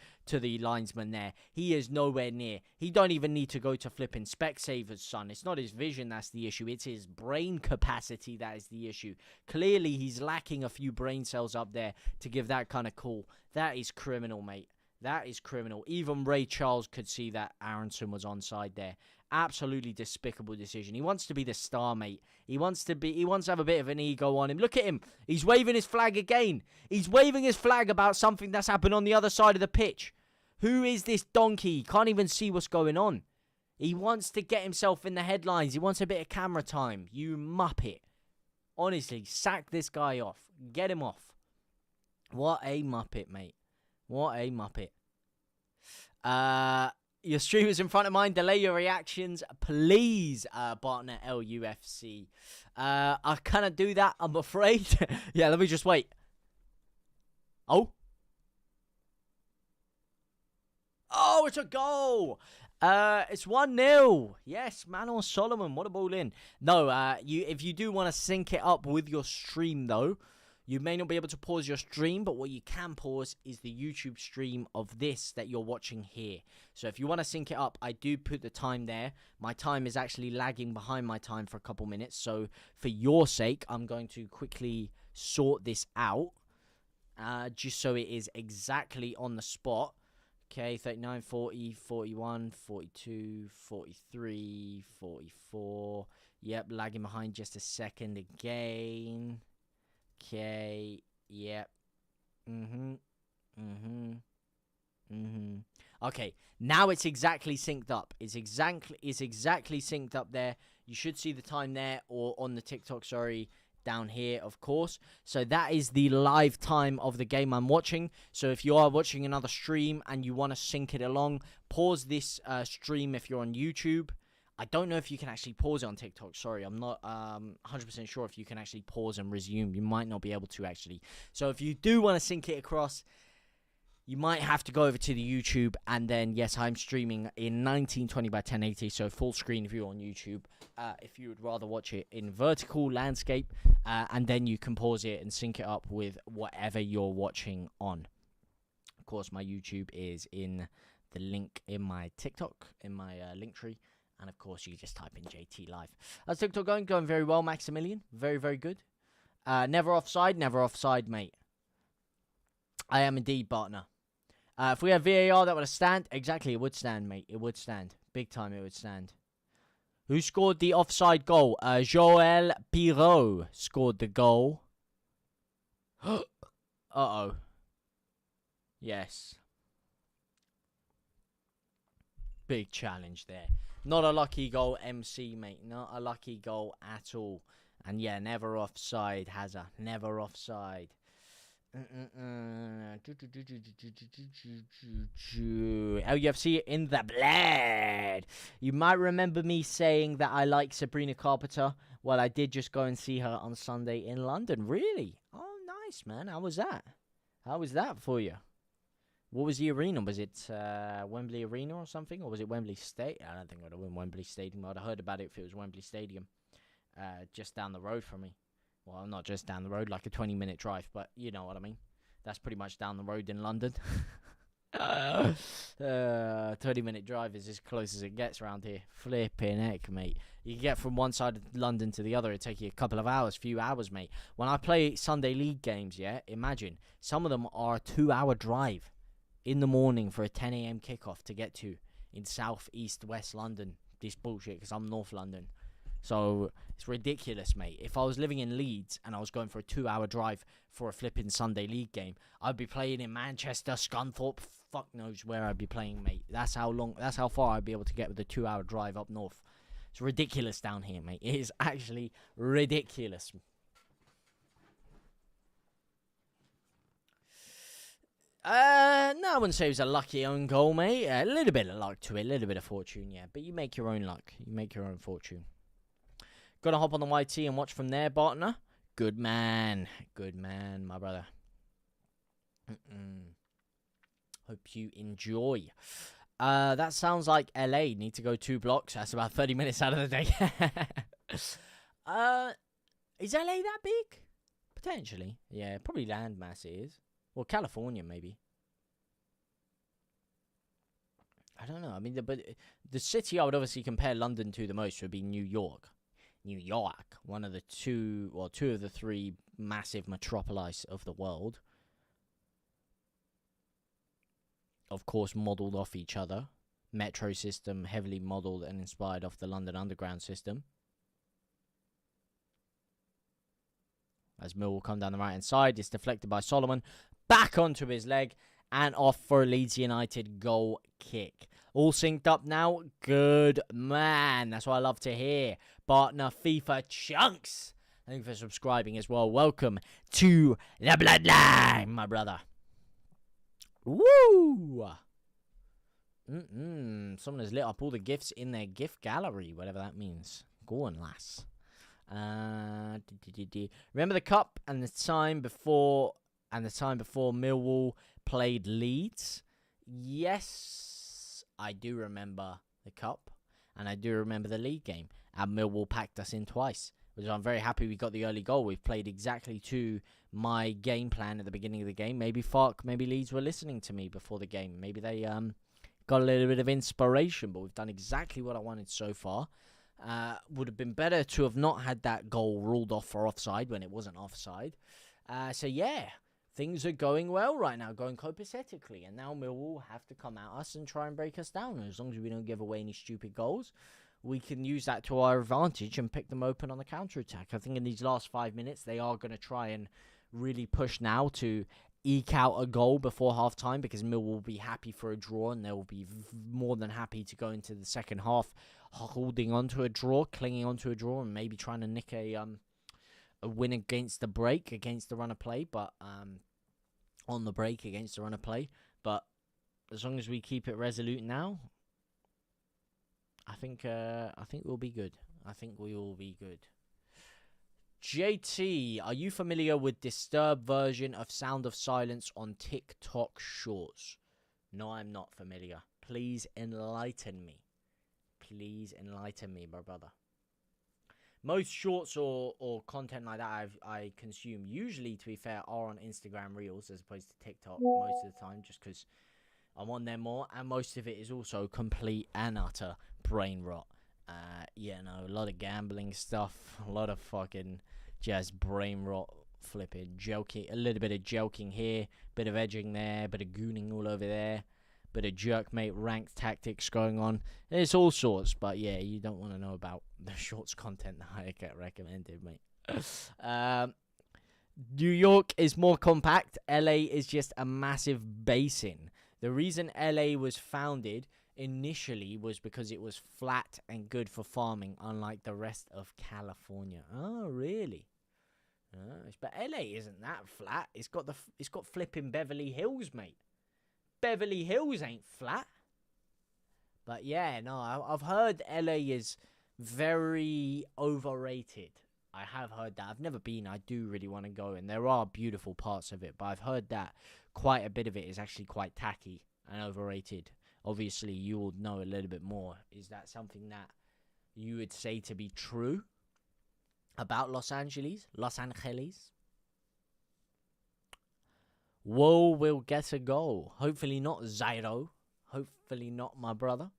linesman there. He is nowhere near. He don't even need to go to flipping Specsavers, son. It's not his vision that's the issue. It's his brain capacity that is the issue. Clearly, he's lacking a few brain cells up there to give that kind of call. That is criminal, mate. That is criminal. Even Ray Charles could see that Aronson was onside there. Absolutely despicable decision. He wants to be the star, mate. He wants to have a bit of an ego on him. Look at him. He's waving his flag again. He's waving his flag about something that's happened on the other side of the pitch. Who is this donkey? He can't even see what's going on. He wants to get himself in the headlines. He wants a bit of camera time. You muppet. Honestly, sack this guy off. Get him off. What a muppet, mate. What a muppet. Your stream is in front of mine. Delay your reactions, please, partner LUFC. I cannot do that, I'm afraid. Yeah, let me just wait. Oh, it's a goal. It's 1-0. Yes, Manor Solomon. What a ball in. No, if you do want to sync it up with your stream, though, you may not be able to pause your stream, but what you can pause is the YouTube stream of this that you're watching here. So if you want to sync it up, I do put the time there. My time is actually lagging behind my time for a couple minutes. So for your sake, I'm going to quickly sort this out, just so it is exactly on the spot. Okay, 39, 40, 41, 42, 43, 44. Yep, lagging behind just a second again. Okay, yep. Okay, now it's exactly synced up. It's exactly synced up there. You should see the time there, or on the TikTok, sorry, down here, of course. So that is the live time of the game I'm watching. So if you are watching another stream and you want to sync it along, pause this stream if you're on YouTube. I don't know if you can actually pause it on TikTok. Sorry, I'm not 100% sure if you can actually pause and resume. You might not be able to, actually. So if you do want to sync it across, you might have to go over to the YouTube, and then, yes, I'm streaming in 1920 by 1080, so full screen view on YouTube. If you would rather watch it in vertical landscape, and then you can pause it and sync it up with whatever you're watching on. Of course, my YouTube is in the link in my TikTok, in my link tree, and of course, you just type in JTLive. How's TikTok going? Going very well, Maximilian. Very, very good. Never offside, mate. I am indeed, partner. If we had VAR, that would have stand. Exactly, it would stand, mate. It would stand. Big time, it would stand. Who scored the offside goal? Joël Pirot scored the goal. Uh-oh. Yes. Big challenge there. Not a lucky goal, MC, mate. Not a lucky goal at all. And yeah, never offside, Hazard. Never offside. LUFC in the blood. You might remember me saying that I like Sabrina Carpenter. Well, I did just go and see her on Sunday in London. Really? Oh, nice, man. How was that? How was that for you? What was the arena? Was it Wembley Arena or something? Or was it Wembley Stadium? I don't think it would have been Wembley Stadium. I'd have heard about it if it was Wembley Stadium. Just down the road from me. Well, not just down the road, like a 20-minute drive, but you know what I mean. That's pretty much down the road in London. 20-minute drive is as close as it gets around here. Flipping heck, mate. You can get from one side of London to the other. It'll take you a couple of hours, few hours, mate. When I play Sunday League games, yeah, imagine. Some of them are a 2-hour drive in the morning for a 10 a.m. kickoff to get to in South, East, West London. This bullshit, because I'm North London. So, it's ridiculous, mate. If I was living in Leeds and I was going for a 2-hour drive for a flipping Sunday League game, I'd be playing in Manchester, Scunthorpe, fuck knows where I'd be playing, mate. That's how far I'd be able to get with a 2-hour drive up north. It's ridiculous down here, mate. It is actually ridiculous. No, I wouldn't say it was a lucky own goal, mate. A little bit of luck to it, a little bit of fortune, yeah. But you make your own luck. You make your own fortune. Gonna hop on the YT and watch from there, partner. Good man. Good man, my brother. Hope you enjoy. That sounds like LA. Need to go 2 blocks. That's about 30 minutes out of the day. Is LA that big? Potentially. Yeah, probably landmass it is. Well, California, maybe. I don't know. I mean, but the city I would obviously compare London to the most would be New York. New York, one of the two of the 3 massive metropolis of the world. Of course, modelled off each other. Metro system heavily modelled and inspired off the London Underground system. As Millwall come down the right-hand side, it's deflected by Solomon. Back onto his leg and off for a Leeds United goal kick. All synced up now. Good man. That's what I love to hear. Partner FIFA Chunks. Thank you for subscribing as well. Welcome to the Bloodline, my brother. Woo! Someone has lit up all the gifts in their gift gallery, whatever that means. Go on, lass. Remember the cup and the time before Millwall played Leeds? Yes, I do remember the cup, and I do remember the league game. And Millwall packed us in twice, which I'm very happy we got the early goal. We've played exactly to my game plan at the beginning of the game. Maybe Leeds were listening to me before the game. Maybe they got a little bit of inspiration, but we've done exactly what I wanted so far. Would have been better to have not had that goal ruled off for offside when it wasn't offside. So yeah, things are going well right now, going copacetically, and now Millwall have to come at us and try and break us down. As long as we don't give away any stupid goals, we can use that to our advantage and pick them open on the counter-attack. I think in these last 5 minutes, they are going to try and really push now to eke out a goal before half-time, because Millwall will be happy for a draw, and they will be more than happy to go into the second half holding on to a draw, clinging on to a draw, and maybe trying to nick a a win against the break, against the run of play, but on the break against the run of play. But as long as we keep it resolute now, I think we'll be good. I think we will be good. JT, are you familiar with disturbed version of Sound of Silence on TikTok Shorts? No, I'm not familiar. Please enlighten me. Please enlighten me, my brother. Most shorts or content like that I consume, usually, to be fair, are on Instagram Reels as opposed to TikTok most of the time, just because I'm on there more, and most of it is also complete and utter brain rot. A lot of gambling stuff, a lot of fucking just brain rot, flipping, joking, a little bit of joking here, bit of edging there, bit of gooning all over there, bit of jerkmate ranked tactics going on. It's all sorts, but yeah, you don't want to know about the shorts content that I get recommended, mate. New York is more compact. LA is just a massive basin. The reason LA was founded initially was because it was flat and good for farming, unlike the rest of California. Oh, really? But LA isn't that flat. It's got flipping Beverly Hills, mate. Beverly Hills ain't flat. But yeah, no, I've heard LA is very overrated. I have heard that. I've never been. I do really want to go, and there are beautiful parts of it, but I've heard that quite a bit of it is actually quite tacky and overrated. Obviously, you will know a little bit more. Is that something that you would say to be true about Los Angeles? Whoa, will get a goal. Hopefully not Zairo. Hopefully not, my brother.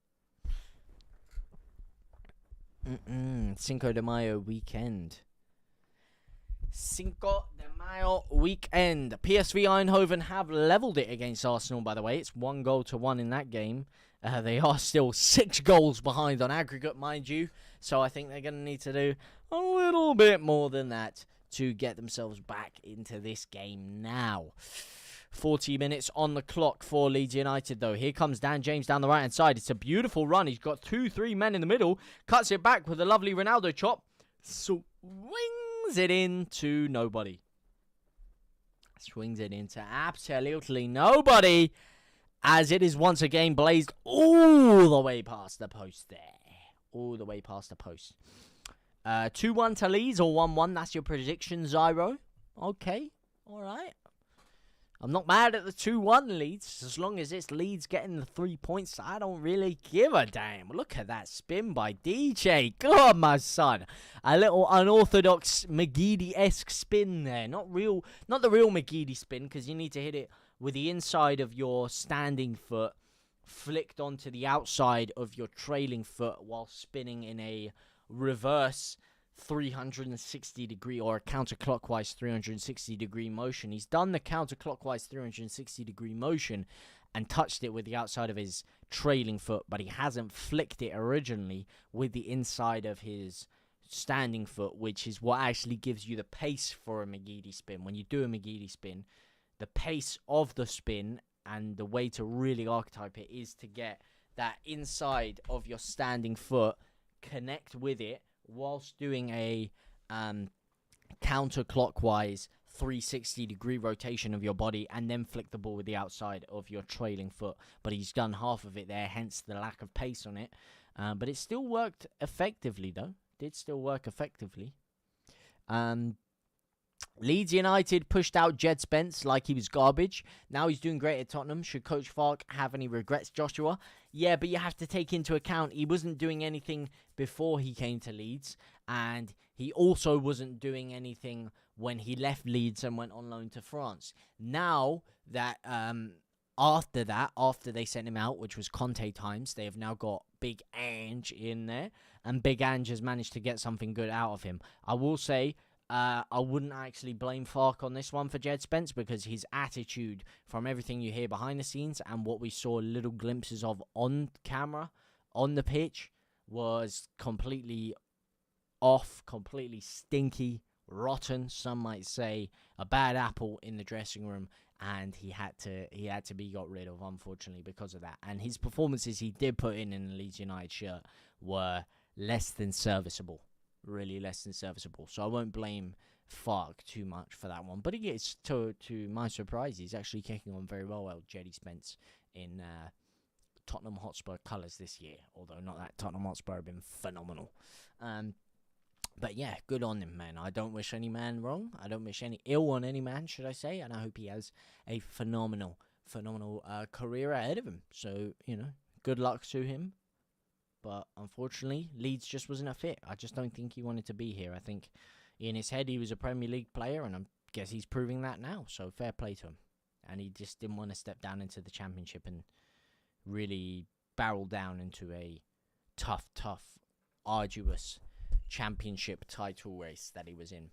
Cinco de Mayo weekend. Cinco de Mayo weekend. PSV Eindhoven have leveled it against Arsenal, by the way. It's 1-1 in that game. They are still 6 goals behind on aggregate, mind you. So I think they're going to need to do a little bit more than that to get themselves back into this game now. 40 minutes on the clock for Leeds United, though. Here comes Dan James down the right-hand side. It's a beautiful run. He's got 2-3 men in the middle. Cuts it back with a lovely Ronaldo chop. Swings it into nobody. Swings it into absolutely nobody, as it is once again blazed all the way past the post there. All the way past the post. 2-1 to Leeds or 1-1. That's your prediction, Zyro. Okay. All right. I'm not mad at the 2-1 Leeds. As long as it's Leeds getting the 3 points, I don't really give a damn. Look at that spin by DJ. God, my son. A little unorthodox McGeady-esque spin there. Not the real McGeady spin, because you need to hit it with the inside of your standing foot flicked onto the outside of your trailing foot while spinning in a reverse 360 degree or a counterclockwise 360 degree motion. He's done the counterclockwise 360 degree motion and touched it with the outside of his trailing foot, but he hasn't flicked it originally with the inside of his standing foot, which is what actually gives you the pace for a McGeady spin. When you do a McGeady spin, the pace of the spin and the way to really archetype it is to get that inside of your standing foot, connect with it whilst doing a counterclockwise 360 degree rotation of your body, and then flick the ball with the outside of your trailing foot. But he's done half of it there, hence the lack of pace on it. But it still worked effectively, though. Did still work effectively. Leeds United pushed out Jed Spence like he was garbage. Now he's doing great at Tottenham. Should Coach Falk have any regrets, Joshua? Yeah, but you have to take into account he wasn't doing anything before he came to Leeds, and he also wasn't doing anything when he left Leeds and went on loan to France. Now that after they sent him out, which was Conte times, they have now got Big Ange in there, and Big Ange has managed to get something good out of him. I will say, I wouldn't actually blame Fark on this one for Jed Spence, because his attitude, from everything you hear behind the scenes and what we saw little glimpses of on camera, on the pitch, was completely off, completely stinky, rotten, some might say, a bad apple in the dressing room, and he had to be got rid of, unfortunately, because of that. And his performances he did put in the Leeds United shirt were less than serviceable. Really less than serviceable. So I won't blame fuck too much for that one. But he gets, to my surprise, he's actually kicking on very well, Jedi Spence, in Tottenham Hotspur colours this year. Although not that Tottenham Hotspur have been phenomenal. But yeah, good on him, man. I don't wish any man wrong. I don't wish any ill on any man, should I say. And I hope he has a phenomenal career ahead of him. So, good luck to him. But unfortunately, Leeds just wasn't a fit. I just don't think he wanted to be here. I think in his head he was a Premier League player, and I guess he's proving that now. So fair play to him. And he just didn't want to step down into the Championship and really barrel down into a tough, arduous Championship title race that he was in.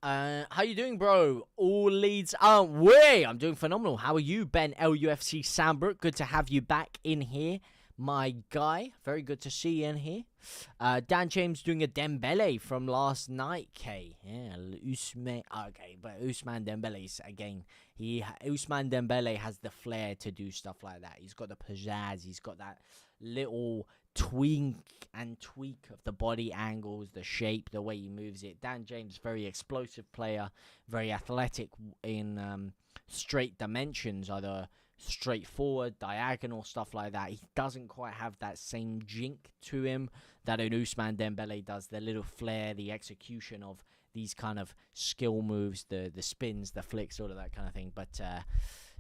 How you doing, bro? All Leeds aren't we? I'm doing phenomenal. How are you, Ben LUFC Sandbrook? Good to have you back in here, my guy. Very good to see you in here. Dan James doing a Dembele from last night, K. Yeah, Ousmane. Okay, but Ousmane Dembele's, again, Ousmane Dembele has the flair to do stuff like that. He's got the pizzazz. He's got that little tweak of the body angles, the shape, the way he moves it. Dan James, very explosive player, very athletic in straight dimensions, either straight forward, diagonal, stuff like that. He doesn't quite have that same jink to him that an Ousmane Dembele does, the little flair, the execution of these kind of skill moves, the spins, the flicks, all of that kind of thing. But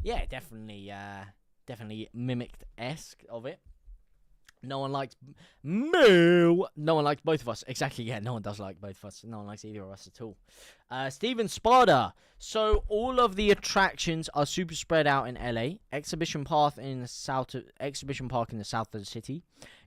yeah, definitely mimicked-esque of it. No one likes both of us. Exactly, yeah, no one does like both of us. No one likes either of us at all. Steven Sparta. So all of the attractions are super spread out in LA. Exhibition Park in the south of the city.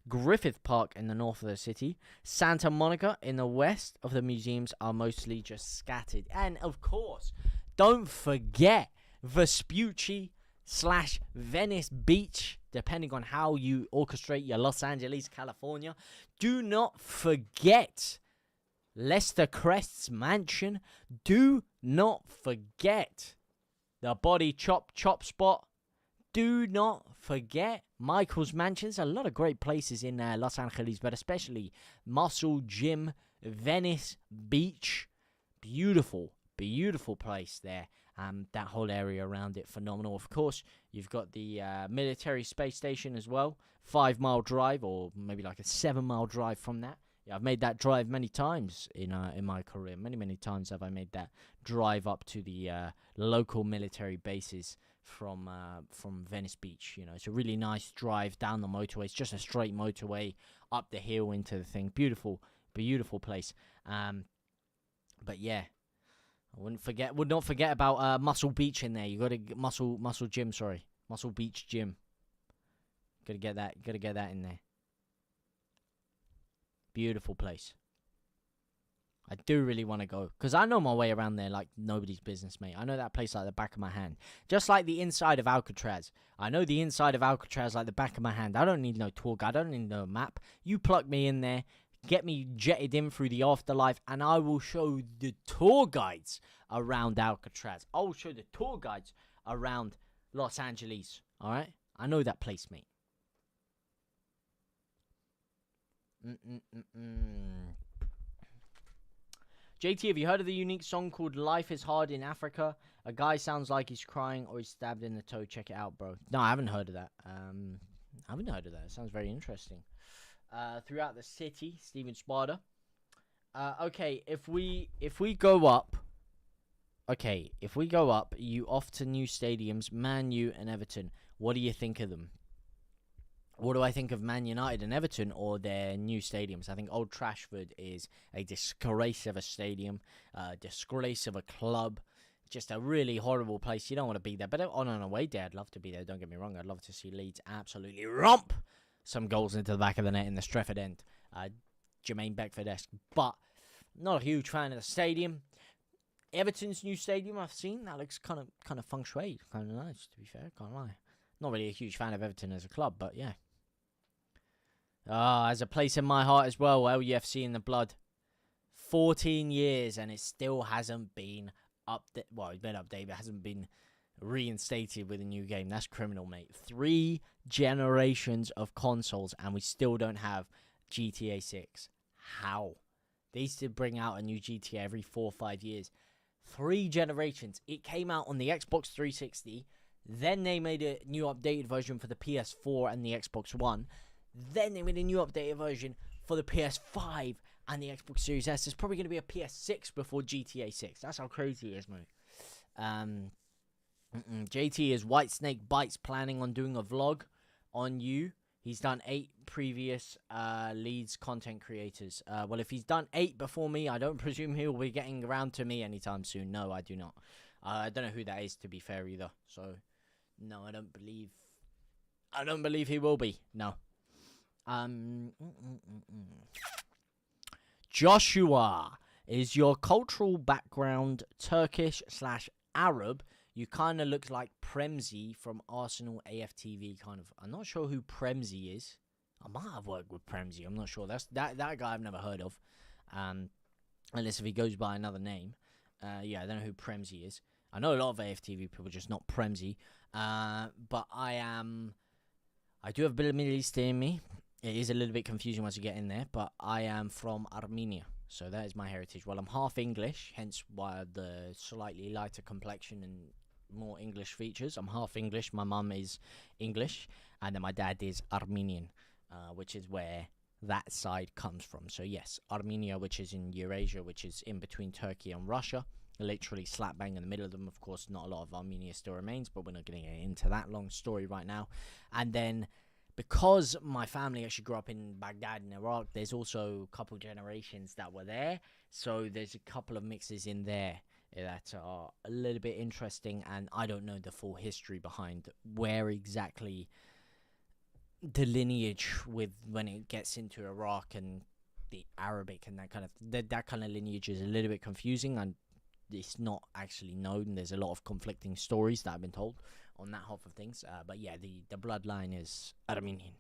Griffith Park in the north of the city. Santa Monica in the west of the museums are mostly just scattered. And of course, don't forget Vespucci / Venice Beach, depending on how you orchestrate your Los Angeles, California. Do not forget Lester Crest's mansion. Do not forget the Body Chop spot. Do not forget Michael's Mansions. A lot of great places in Los Angeles, but especially Muscle Gym, Venice Beach. Beautiful place there. That whole area around it, phenomenal. Of course, you've got the military space station as well. 5-mile drive, or maybe like a 7-mile drive from that. Yeah, I've made that drive many times in my career. Many times have I made that drive up to the local military bases from Venice Beach. It's a really nice drive down the motorway. It's just a straight motorway up the hill into the thing. Beautiful place. But yeah. Would not forget about Muscle Beach in there. You got to Muscle Beach Gym. Got to get that in there. Beautiful place. I do really want to go because I know my way around there like nobody's business, mate. I know that place like the back of my hand. Just like the inside of Alcatraz. I know the inside of Alcatraz like the back of my hand. I don't need no tour guide. I don't need no map. You plug me in there. Get me jetted in through the afterlife, and I will show the tour guides around Alcatraz. I will show the tour guides around Los Angeles. All right? I know that place, mate. JT, have you heard of the unique song called Life is Hard in Africa? A guy sounds like he's crying or he's stabbed in the toe. Check it out, bro. No, I haven't heard of that. It sounds very interesting. Throughout the city, Steven Sparta. Okay, if we go up, you off to new stadiums, Man U and Everton. What do you think of them? What do I think of Man United and Everton or their new stadiums? I think Old Trafford is a disgrace of a stadium, disgrace of a club. Just a really horrible place. You don't want to be there. But on an away day, I'd love to be there. Don't get me wrong. I'd love to see Leeds absolutely romp some goals into the back of the net in the Stretford end. Jermaine Beckford-esque. But not a huge fan of the stadium. Everton's new stadium I've seen. That looks kind of feng shui. Kind of nice, to be fair. Can't lie. Not really a huge fan of Everton as a club, but yeah. Has a place in my heart as well. LUFC in the blood. 14 years and it still hasn't been updated. Well, it's been updated, but it hasn't been reinstated with a new game. That's criminal, mate. 3 generations of consoles and we still don't have GTA 6. How? They used to bring out a new GTA every 4 or 5 years. 3 generations. It came out on the Xbox 360. Then they made a new updated version for the PS4 and the Xbox One. Then they made a new updated version for the PS5 and the Xbox Series S. There's probably going to be a PS6 before GTA 6. That's how crazy it is, mate. JT is Whitesnake Bites planning on doing a vlog on you. He's done 8 previous Leeds content creators. Well, if he's done 8 before me, I don't presume he'll be getting around to me anytime soon. No, I do not. I don't know who that is, to be fair, either. So, no, I don't believe he will be. No. Joshua, is your cultural background Turkish/Arab? You kind of look like Premzi from Arsenal AFTV, kind of. I'm not sure who Premzi is. I might have worked with Premzi. I'm not sure. That's that guy I've never heard of. Unless if he goes by another name. Yeah, I don't know who Premzi is. I know a lot of AFTV people, just not Premzi. But I do have a bit of Middle East in me. It is a little bit confusing once you get in there, but I am from Armenia. So that is my heritage. Well, I'm half English, hence why the slightly lighter complexion and more English features. I'm half English. My mum is English, and then my dad is Armenian, which is where that side comes from. So yes, Armenia, which is in Eurasia, which is in between Turkey and Russia, literally slap bang in the middle of them. Of course, not a lot of Armenia still remains, but we're not going to get into that long story right now. And then, because my family actually grew up in Baghdad in Iraq, there's also a couple generations that were there. So there's a couple of mixes in there that are a little bit interesting, and I don't know the full history behind where exactly the lineage with when it gets into Iraq and the Arabic and that kind of lineage is a little bit confusing, and it's not actually known. There's a lot of conflicting stories that have been told on that half of things, but yeah, the bloodline is Armenian.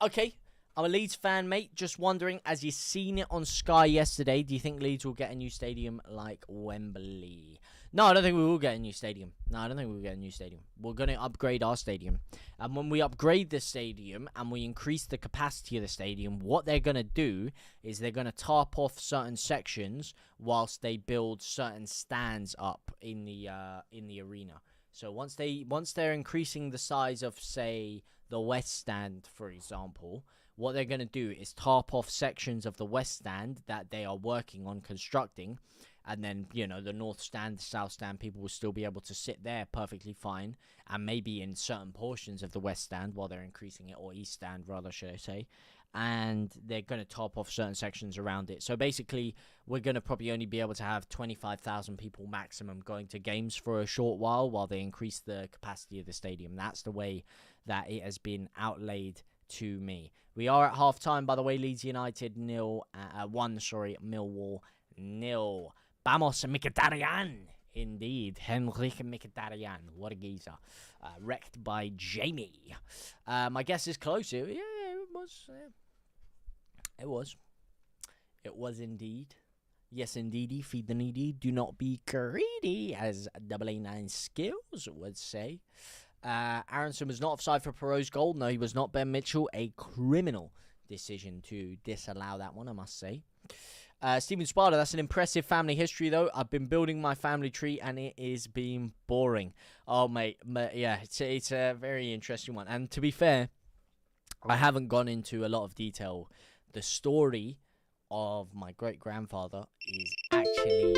Okay, I'm a Leeds fan, mate. Just wondering, as you seen it on Sky yesterday, do you think Leeds will get a new stadium like Wembley? No, I don't think we will get a new stadium. We're going to upgrade our stadium. And when we upgrade the stadium and we increase the capacity of the stadium, what they're going to do is they're going to tarp off certain sections whilst they build certain stands up in the arena. So once they're increasing the size of, say, the West Stand, for example, what they're going to do is tarp off sections of the West Stand that they are working on constructing, and then, you know, the North Stand, the South Stand, people will still be able to sit there perfectly fine, and maybe in certain portions of the West Stand while they're increasing it, or East Stand rather, should I say, and they're going to top off certain sections around it. So basically, we're going to probably only be able to have 25,000 people maximum going to games for a short while they increase the capacity of the stadium. That's the way that it has been outlaid to me. We are at half-time, by the way. Leeds United 1, Millwall 0. Vamos, Mkhitaryan. Indeed, Henrik Mkhitaryan. What a geezer. Wrecked by Jamie. My guess is close. It was. It was. It was indeed. Yes, indeedy. Feed the needy. Do not be greedy, as AA9 Skills would say. Aronson was not offside for Perot's goal. No, he was not. Ben Mitchell, a criminal decision to disallow that one, I must say. Stephen Sparta, that's an impressive family history, though. I've been building my family tree, and it is being boring. Oh, mate yeah, it's a very interesting one. And to be fair, I haven't gone into a lot of detail. The story of my great-grandfather is actually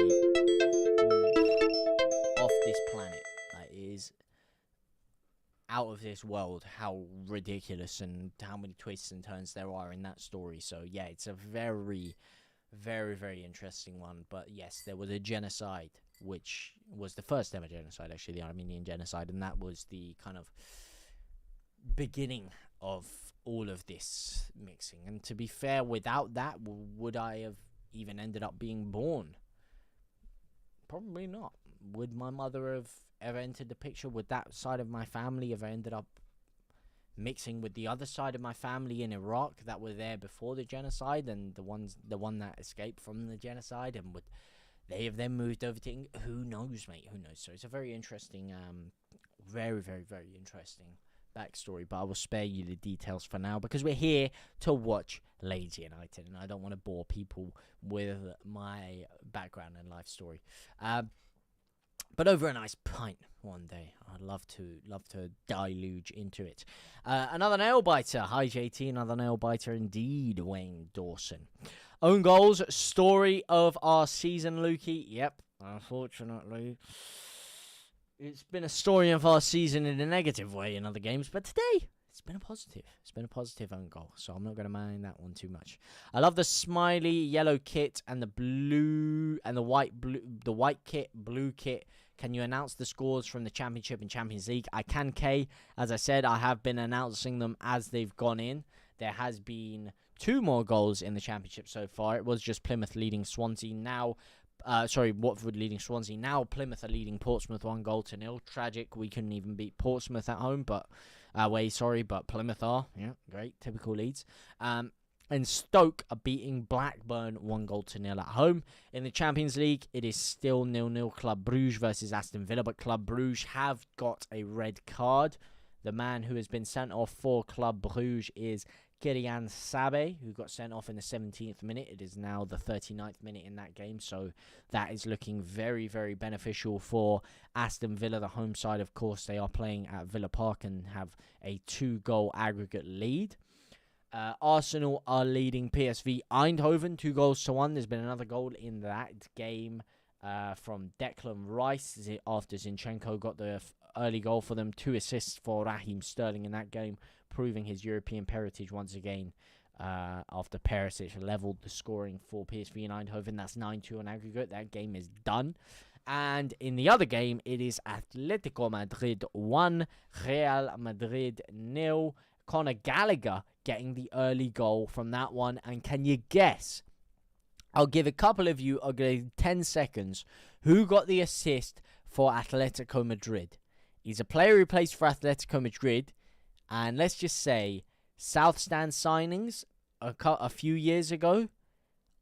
off this planet. It is out of this world how ridiculous and how many twists and turns there are in that story. So, yeah, it's a very, very, very interesting one. But, yes, there was a genocide, which was the first ever genocide, actually, the Armenian genocide. And that was the kind of beginning of all of this mixing. And to be fair, without that, would I have even ended up being born? Probably not. Would my mother have ever entered the picture? Would that side of my family have ended up mixing with the other side of my family in Iraq that were there before the genocide, and the one that escaped from the genocide, and would they have then moved over to Who knows, mate? Who knows? So it's a very interesting, very, very, very interesting backstory, but I will spare you the details for now because we're here to watch Leeds United, and I don't want to bore people with my background and life story. But over a nice pint one day, I'd love to deluge into it. Another nail biter. Hi JT, another nail biter indeed. Wayne Dawson. Own goals, story of our season, Lukey. Yep, unfortunately, it's been a story of our season in a negative way in other games, but today it's been a positive. It's been a positive own goal, so I'm not going to mind that one too much. I love the smiley yellow kit and the blue and the white kit, blue kit. Can you announce the scores from the Championship and Champions League? I can, Kay. As I said, I have been announcing them as they've gone in. There has been 2 more goals in the Championship so far. It was just Plymouth leading Swansea. Now, Watford leading Swansea. Now Plymouth are leading Portsmouth 1-0. Tragic. We couldn't even beat Portsmouth at home, but but Plymouth are. Yeah, great. Typical Leeds. And Stoke are beating Blackburn 1-0 at home. In the Champions League, it is still 0-0. Club Brugge versus Aston Villa, but Club Brugge have got a red card. The man who has been sent off for Club Brugge is Kylian Sabe, who got sent off in the 17th minute. It is now the 39th minute in that game, so that is looking very, very beneficial for Aston Villa. The home side, of course, they are playing at Villa Park and have a 2-goal aggregate lead. Arsenal are leading PSV Eindhoven 2-1. There's been another goal in that game from Declan Rice after Zinchenko got the early goal for them. 2 assists for Raheem Sterling in that game, proving his European heritage once again after Perisic leveled the scoring for PSV and Eindhoven. That's 9-2 on aggregate. That game is done. And in the other game, it is Atletico Madrid 1, Real Madrid 0. Conor Gallagher getting the early goal from that one. And can you guess? I'll give a couple of you, 10 seconds, who got the assist for Atletico Madrid. He's a player who plays for Atletico Madrid. And let's just say, South Stand signings a few years ago,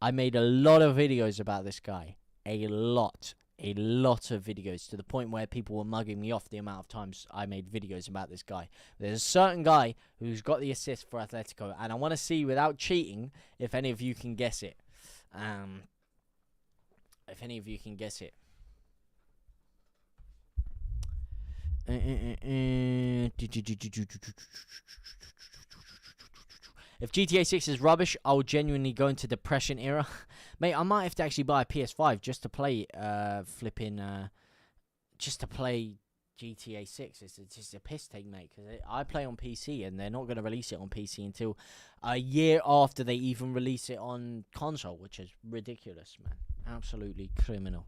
I made a lot of videos about this guy. A lot of videos, to the point where people were mugging me off the amount of times I made videos about this guy. There's a certain guy who's got the assist for Atletico, and I want to see, without cheating, if any of you can guess it. If GTA 6 is rubbish, I will genuinely go into depression era. Mate, I might have to actually buy a PS5 just to play just to play GTA 6. It's just a piss take, mate, because I play on PC and they're not going to release it on PC until a year after they even release it on console, which is ridiculous, man. Absolutely criminal.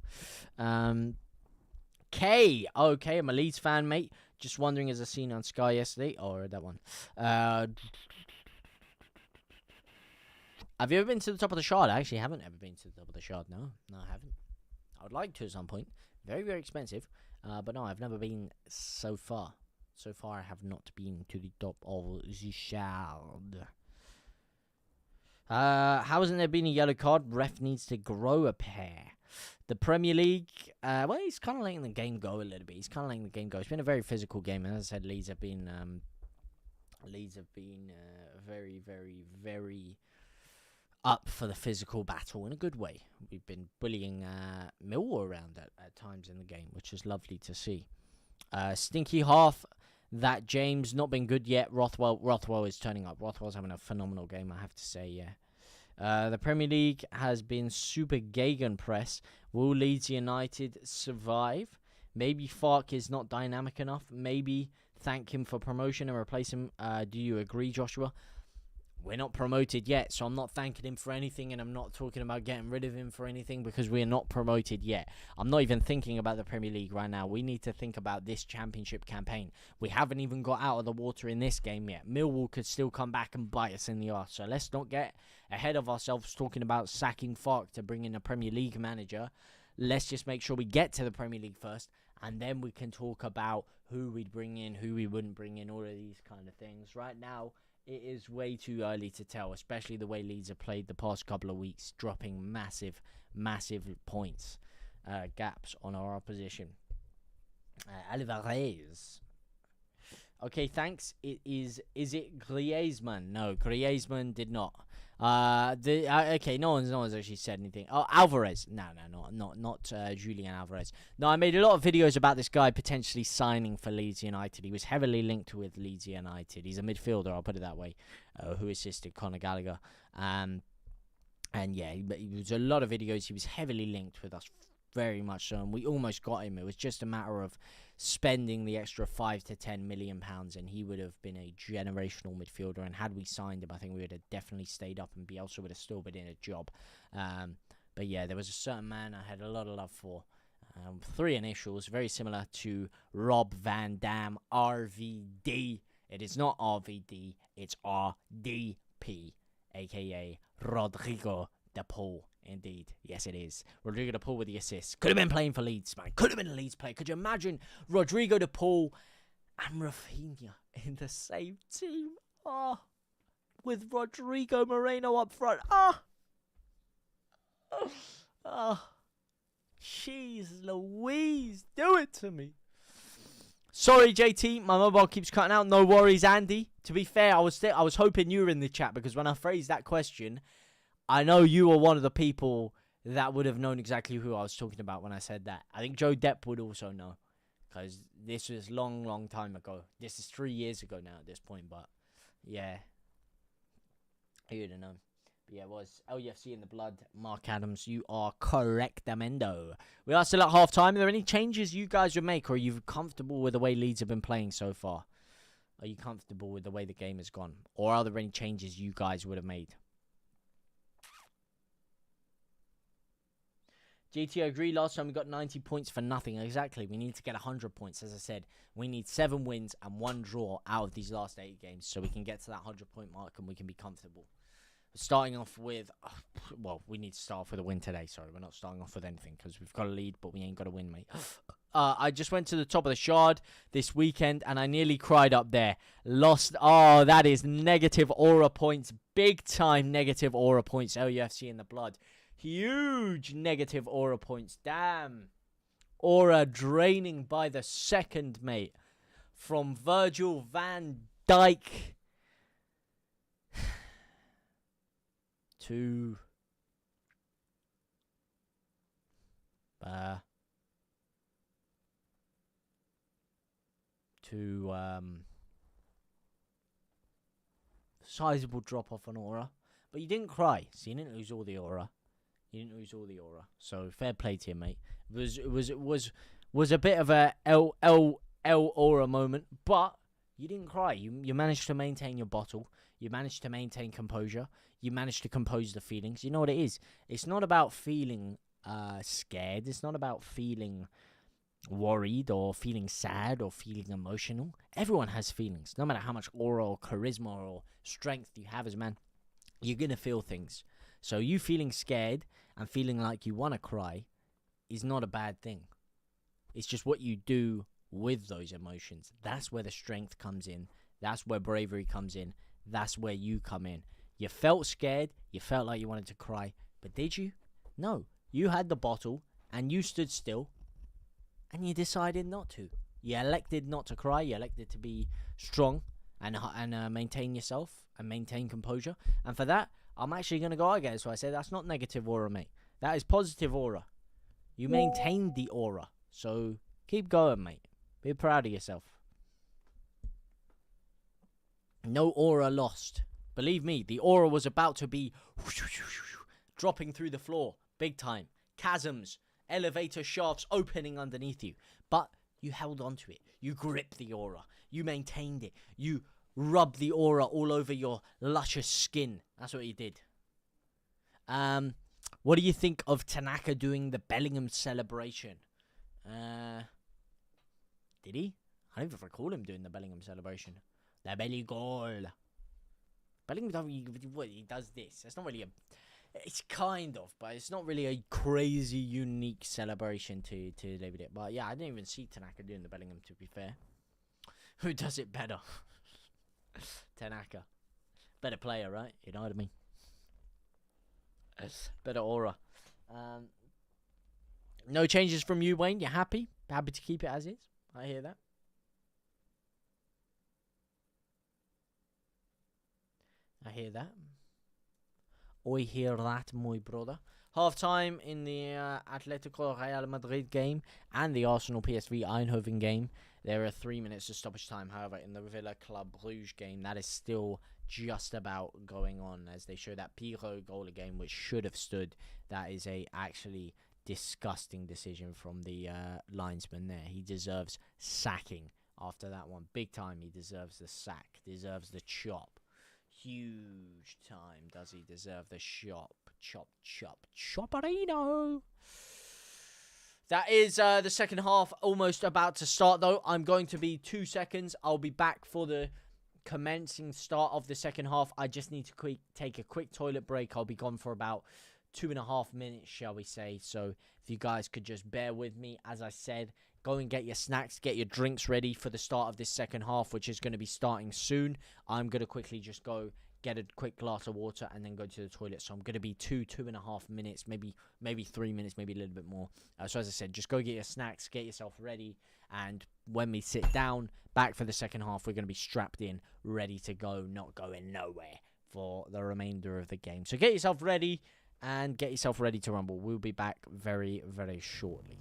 Okay, I'm a Leeds fan, mate. Just wondering, as I seen on Sky yesterday, or that one. Have you ever been to the top of the Shard? I actually haven't ever been to the top of the Shard. No, I haven't. I would like to at some point. Very, very expensive. But no, I've never been so far. So far, I have not been to the top of the Shard. How hasn't there been a yellow card? Ref needs to grow a pair. The Premier League, well, he's kind of letting the game go a little bit. It's been a very physical game, and as I said, Leeds have been very, very, very up for the physical battle in a good way. We've been bullying Millwall around at times in the game, which is lovely to see. Stinky half, that James, not been good yet. Rothwell is turning up. Rothwell's having a phenomenal game, I have to say, yeah. The Premier League has been super gegenpress. Will Leeds United survive? Maybe Fark is not dynamic enough. Maybe thank him for promotion and replace him. Do you agree, Joshua? We're not promoted yet, so I'm not thanking him for anything, and I'm not talking about getting rid of him for anything because we're not promoted yet. I'm not even thinking about the Premier League right now. We need to think about this championship campaign. We haven't even got out of the water in this game yet. Millwall could still come back and bite us in the arse, so let's not get ahead of ourselves talking about sacking Fark to bring in a Premier League manager. Let's just make sure we get to the Premier League first, and then we can talk about who we'd bring in, who we wouldn't bring in, all of these kind of things. Right now, it is way too early to tell, especially the way Leeds have played the past couple of weeks, dropping massive points, gaps on our opposition. Alvarez. Okay, thanks. Is it Griezmann? No, Griezmann did not. Okay, no one's actually said anything. Oh, Alvarez. No, not Julian Alvarez. No, I made a lot of videos about this guy potentially signing for Leeds United. He was heavily linked with Leeds United. He's a midfielder, I'll put it that way, who assisted Conor Gallagher. And yeah, it was a lot of videos. He was heavily linked with us, very much so, and we almost got him. It was just a matter of spending the extra £5 to £10 million, and he would have been a generational midfielder. And had we signed him, I think we would have definitely stayed up, and Bielsa would have still been in a job. But yeah, there was a certain man I had a lot of love for. 3 initials, very similar to Rob Van Dam, RVD. It is not RVD, it's RDP, aka Rodrigo de Paul. Indeed, yes it is. Rodrigo de Paul with the assist. Could have been playing for Leeds, man. Could have been a Leeds player. Could you imagine Rodrigo de Paul and Rafinha in the same team? Oh, with Rodrigo Moreno up front. Jeez Louise, do it to me. Sorry, JT, my mobile keeps cutting out. No worries, Andy. To be fair, I was hoping you were in the chat, because when I phrased that question, I know you were one of the people that would have known exactly who I was talking about when I said that. I think Joe Depp would also know, because this was long time ago. This is 3 years ago now at this point, but yeah, he would have known. But yeah, it was LUFC in the blood. Mark Adams, you are correct, Amendo. We are still at half-time. Are there any changes you guys would make, or are you comfortable with the way Leeds have been playing so far? Are you comfortable with the way the game has gone? Or are there any changes you guys would have made? GT, I agree. Last time we got 90 points for nothing. Exactly. We need to get 100 points. As I said, we need 7 wins and 1 draw out of these last 8 games, so we can get to that 100-point mark and we can be comfortable. Starting off with, well, we need to start off with a win today. Sorry, we're not starting off with anything because we've got a lead, but we ain't got a win, mate. I just went to the top of the Shard this weekend and I nearly cried up there. Lost. Oh, that is negative aura points. Big time negative aura points. LUFC in the blood. Huge negative aura points. Damn. Aura draining by the second, mate. From Virgil van Dijk to sizable drop off on aura, but you didn't cry, so you didn't lose all the aura. So fair play to you, mate. It was a bit of a L aura moment, but you didn't cry. You managed to maintain your bottle. You managed to maintain composure. You managed to compose the feelings. You know what it is? It's not about feeling scared. It's not about feeling worried or feeling sad or feeling emotional. Everyone has feelings. No matter how much aura or charisma or strength you have as a man, you're going to feel things. So you feeling scared and feeling like you want to cry is not a bad thing. It's just what you do with those emotions. That's where the strength comes in. That's where bravery comes in. That's where you come in. You felt scared. You felt like you wanted to cry. But did you? No. You had the bottle and you stood still and you decided not to. You elected not to cry. You elected to be strong and maintain yourself and maintain composure. And for that, I'm actually going to go again. So I said that's not negative aura, mate. That is positive aura. You maintained the aura. So keep going, mate. Be proud of yourself. No aura lost. Believe me, the aura was about to be dropping through the floor. Big time. Chasms. Elevator shafts opening underneath you. But you held on to it. You gripped the aura. You maintained it. You rubbed the aura all over your luscious skin. That's what you did. What do you think of Tanaka doing the Bellingham celebration? Did he? I don't even recall him doing the Bellingham celebration. The belly goal. Bellingham, he does this. It's not really a... It's kind of, but it's not really a crazy, unique celebration to David it. But yeah, I didn't even see Tanaka doing the Bellingham, to be fair. Who does it better? Tanaka. Better player, right? You know what I mean? Better aura. No changes from you, Wayne. You're happy? Happy to keep it as is? I hear that. I hear that. I hear that, my brother. Half time in the Atletico Real Madrid game and the Arsenal PSV Eindhoven game. There are 3 minutes of stoppage time. However, in the Villa Club Bruges game, that is still just about going on as they show that Pirlo goal again, which should have stood. That is a actually disgusting decision from the linesman there. He deserves sacking after that one. Big time, he deserves the sack, deserves the chop. Huge time does he deserve the chop. Chopperino. That is the second half almost about to start, though. I'm going to be 2 seconds. I'll be back for the commencing start of the second half. I just need to take a quick toilet break. I'll be gone for about 2.5 minutes, shall we say. So if you guys could just bear with me, as I said, go and get your snacks, get your drinks ready for the start of this second half, which is going to be starting soon. I'm going to quickly just go get a quick glass of water and then go to the toilet. So I'm going to be 2.5 minutes, maybe 3 minutes, maybe a little bit more. So as I said, just go get your snacks, get yourself ready. And when we sit down, back for the second half, we're going to be strapped in, ready to go, not going nowhere for the remainder of the game. So get yourself ready and get yourself ready to rumble. We'll be back very, very shortly.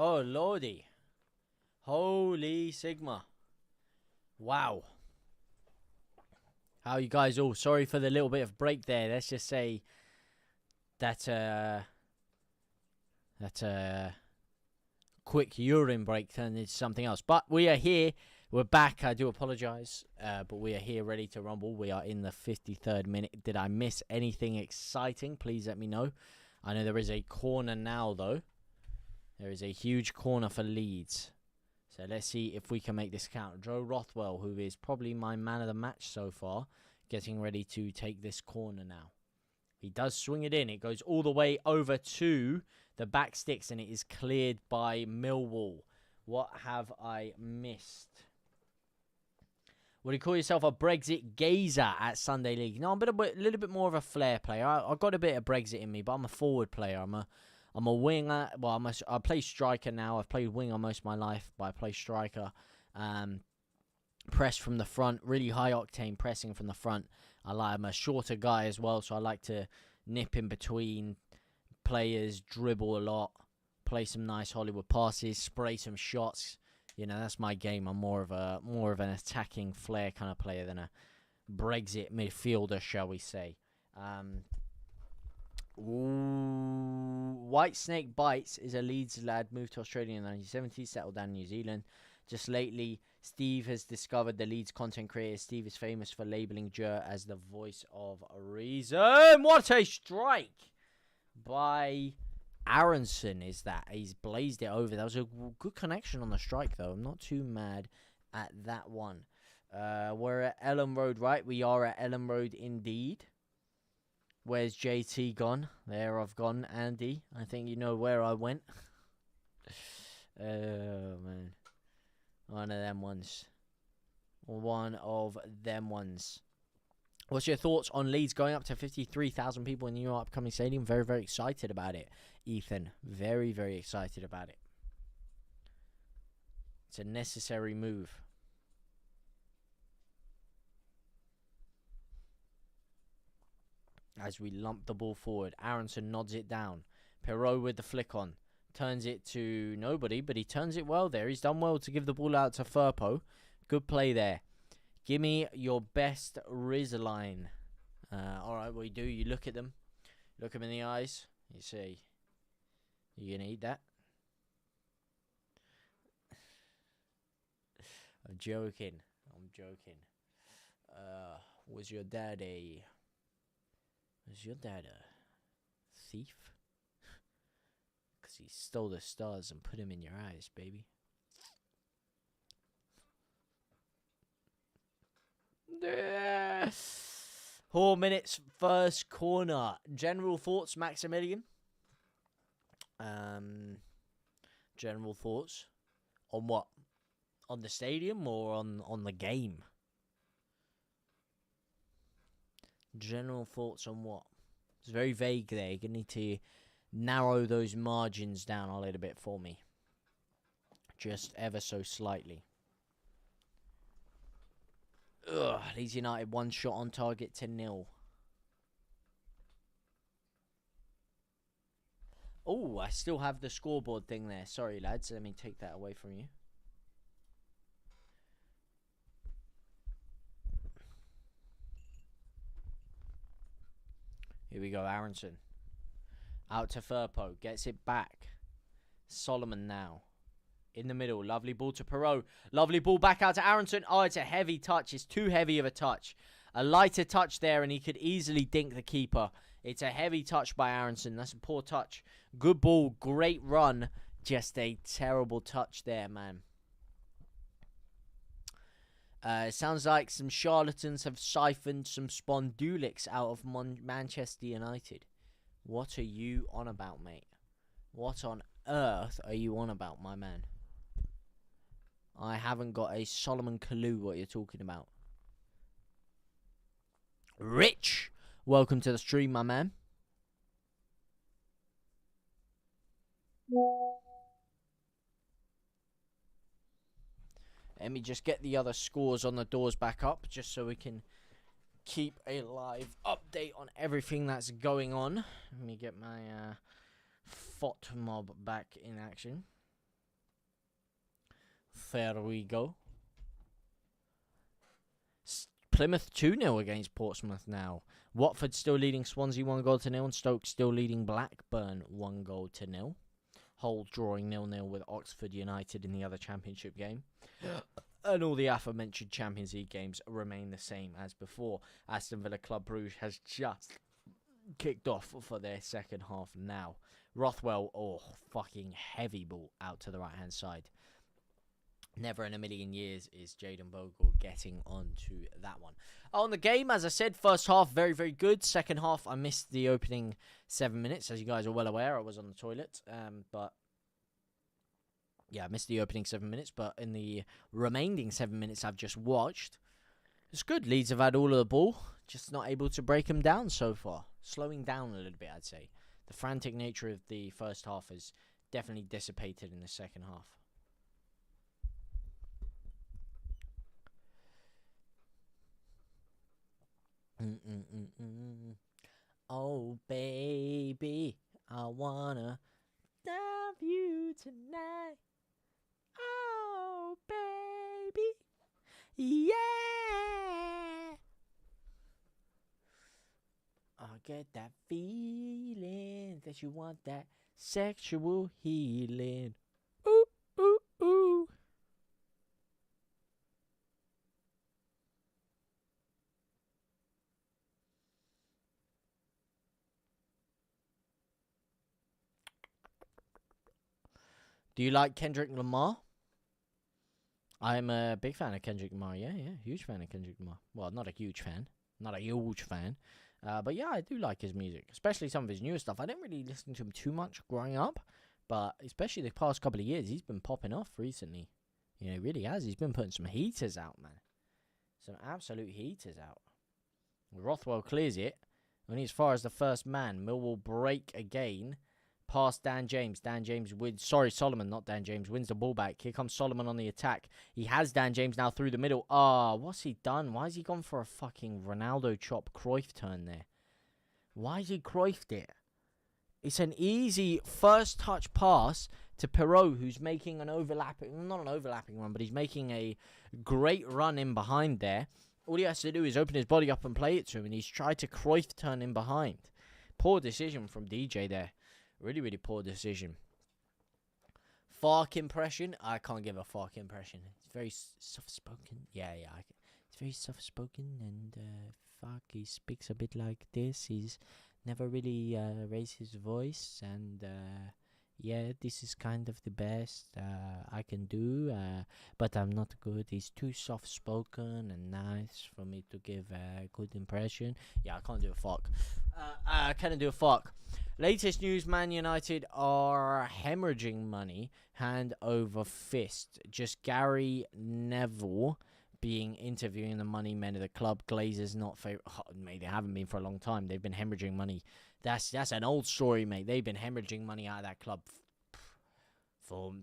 Oh, lordy. Holy Sigma. Wow. How you guys all? Sorry for the little bit of break there. Let's just say that quick urine break turned into something else. But we are here. We're back. I do apologize, but we are here ready to rumble. We are in the 53rd minute. Did I miss anything exciting? Please let me know. I know there is a corner now, though. There is a huge corner for Leeds. So let's see if we can make this count. Joe Rothwell, who is probably my man of the match so far, getting ready to take this corner now. He does swing it in. It goes all the way over to the back sticks, and it is cleared by Millwall. What have I missed? Would you call yourself a Brexit gazer at Sunday League? No, I'm a little bit more of a flair player. I've got a bit of Brexit in me, but I'm a forward player. I'm a winger. Well, I play striker now. I've played winger most of my life, but I play striker. Press from the front, really high octane pressing from the front. I'm a shorter guy as well, so I like to nip in between players, dribble a lot, play some nice Hollywood passes, spray some shots. You know, that's my game. I'm more of an attacking flair kind of player than a Brexit midfielder, shall we say. White Snake Bites is a Leeds lad, moved to Australia in the 1970s, settled down in New Zealand. Just lately, Steve has discovered the Leeds content creator. Steve is famous for labeling Jer as the voice of reason. What a strike by Aronson is that. He's blazed it over. That was a good connection on the strike, though. I'm not too mad at that one. We're at Ellen Road, right? We are at Ellen Road indeed. Where's JT gone? There I've gone, Andy. I think you know where I went. Oh, man. One of them ones. What's your thoughts on Leeds going up to 53,000 people in the new upcoming stadium? Very, very excited about it, Ethan. Very, very excited about it. It's a necessary move. As we lump the ball forward, Aronson nods it down. Perrault with the flick on. Turns it to nobody, but he turns it well there. He's done well to give the ball out to Firpo. Good play there. Give me your best Rizline. All right, what do? You look at them. Look them in the eyes. You say, you going to eat that? I'm joking. Was your dad a thief? Because he stole the stars and put them in your eyes, baby. 4 minutes, first corner. General thoughts, Maximilian? General thoughts on what? On the stadium or on the game? General thoughts on what? It's very vague there. You're going to need to narrow those margins down a little bit for me. Just ever so slightly. Leeds United, 1 shot on target to 0. Oh, I still have the scoreboard thing there. Sorry, lads. Let me take that away from you. Here we go, Aronson. Out to Firpo. Gets it back. Solomon now. In the middle. Lovely ball to Perrault. Lovely ball back out to Aronson. Oh, it's a heavy touch. It's too heavy of a touch. A lighter touch there, and he could easily dink the keeper. It's a heavy touch by Aronson. That's a poor touch. Good ball. Great run. Just a terrible touch there, man. It sounds like some charlatans have siphoned some Spondulics out of Manchester United. What are you on about, mate? What on earth are you on about, my man? I haven't got a Solomon clue what you're talking about. Rich, welcome to the stream, my man. Let me just get the other scores on the doors back up, just so we can keep a live update on everything that's going on. Let me get my FOT mob back in action. There we go. Plymouth 2-0 against Portsmouth now. Watford still leading Swansea 1-0 and Stoke still leading Blackburn 1-0. Hull drawing 0-0 with Oxford United in the other championship game. And all the aforementioned Champions League games remain the same as before. Aston Villa Club Brugge has just kicked off for their second half now. Rothwell, fucking heavy ball out to the right-hand side. Never in a million years is Jayden Bogle getting onto that one. On the game, as I said, first half, very, very good. Second half, I missed the opening 7 minutes. As you guys are well aware, I was on the toilet. But yeah, I missed the opening 7 minutes. But in the remaining 7 minutes I've just watched, it's good. Leeds have had all of the ball, just not able to break them down so far. Slowing down a little bit, I'd say. The frantic nature of the first half has definitely dissipated in the second half. Oh, baby, I wanna love you tonight. Oh, baby, yeah. I get that feeling that you want that sexual healing. Ooh, ooh, ooh. Do you like Kendrick Lamar? I'm a big fan of Kendrick Lamar. Yeah, huge fan of Kendrick Lamar. Well, not a huge fan. But yeah, I do like his music, especially some of his newer stuff. I didn't really listen to him too much growing up, but especially the past couple of years, he's been popping off recently. You know, he really has. He's been putting some heaters out, man. Some absolute heaters out. Rothwell clears it. Only as far as the first man. Millwall break again. Past Dan James. Dan James wins. Sorry, Solomon, not Dan James. Wins the ball back. Here comes Solomon on the attack. He has Dan James now through the middle. What's he done? Why has he gone for a fucking Ronaldo chop Cruyff turn there? Why has he Cruyffed it? It's an easy first touch pass to Perot, who's making not an overlapping run, but he's making a great run in behind there. All he has to do is open his body up and play it to him, and he's tried to Cruyff turn in behind. Poor decision from DJ there. Really, really poor decision. Fark impression? I can't give a Fark impression. It's very soft-spoken. Yeah. It's very soft-spoken, and Fark, he speaks a bit like this. He's never really raised his voice, and yeah, this is kind of the best I can do, but I'm not good. He's too soft-spoken and nice for me to give a good impression. Yeah, I can't do a Fark. I can't do a Fark. Latest news, Man United are hemorrhaging money hand over fist. Just Gary Neville being interviewing the money men of the club. Glazers not favorite. Mate, they haven't been for a long time. They've been hemorrhaging money. That's an old story, mate. They've been hemorrhaging money out of that club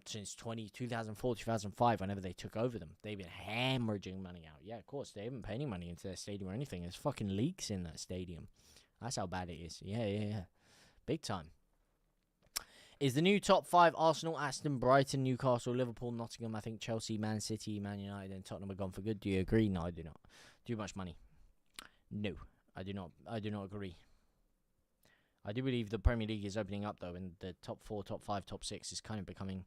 since 2004, 2005, whenever they took over them. They've been hemorrhaging money out. Yeah, of course. They haven't paid any money into their stadium or anything. There's fucking leaks in that stadium. That's how bad it is. Yeah. Big time. Is the new top 5 Arsenal, Aston, Brighton, Newcastle, Liverpool, Nottingham, I think Chelsea, Man City, Man United, and Tottenham are gone for good? Do you agree? No, I do not. Too much money. No, I do not agree. I do believe the Premier League is opening up, though, and the top 4, top 5, top 6 is kind of becoming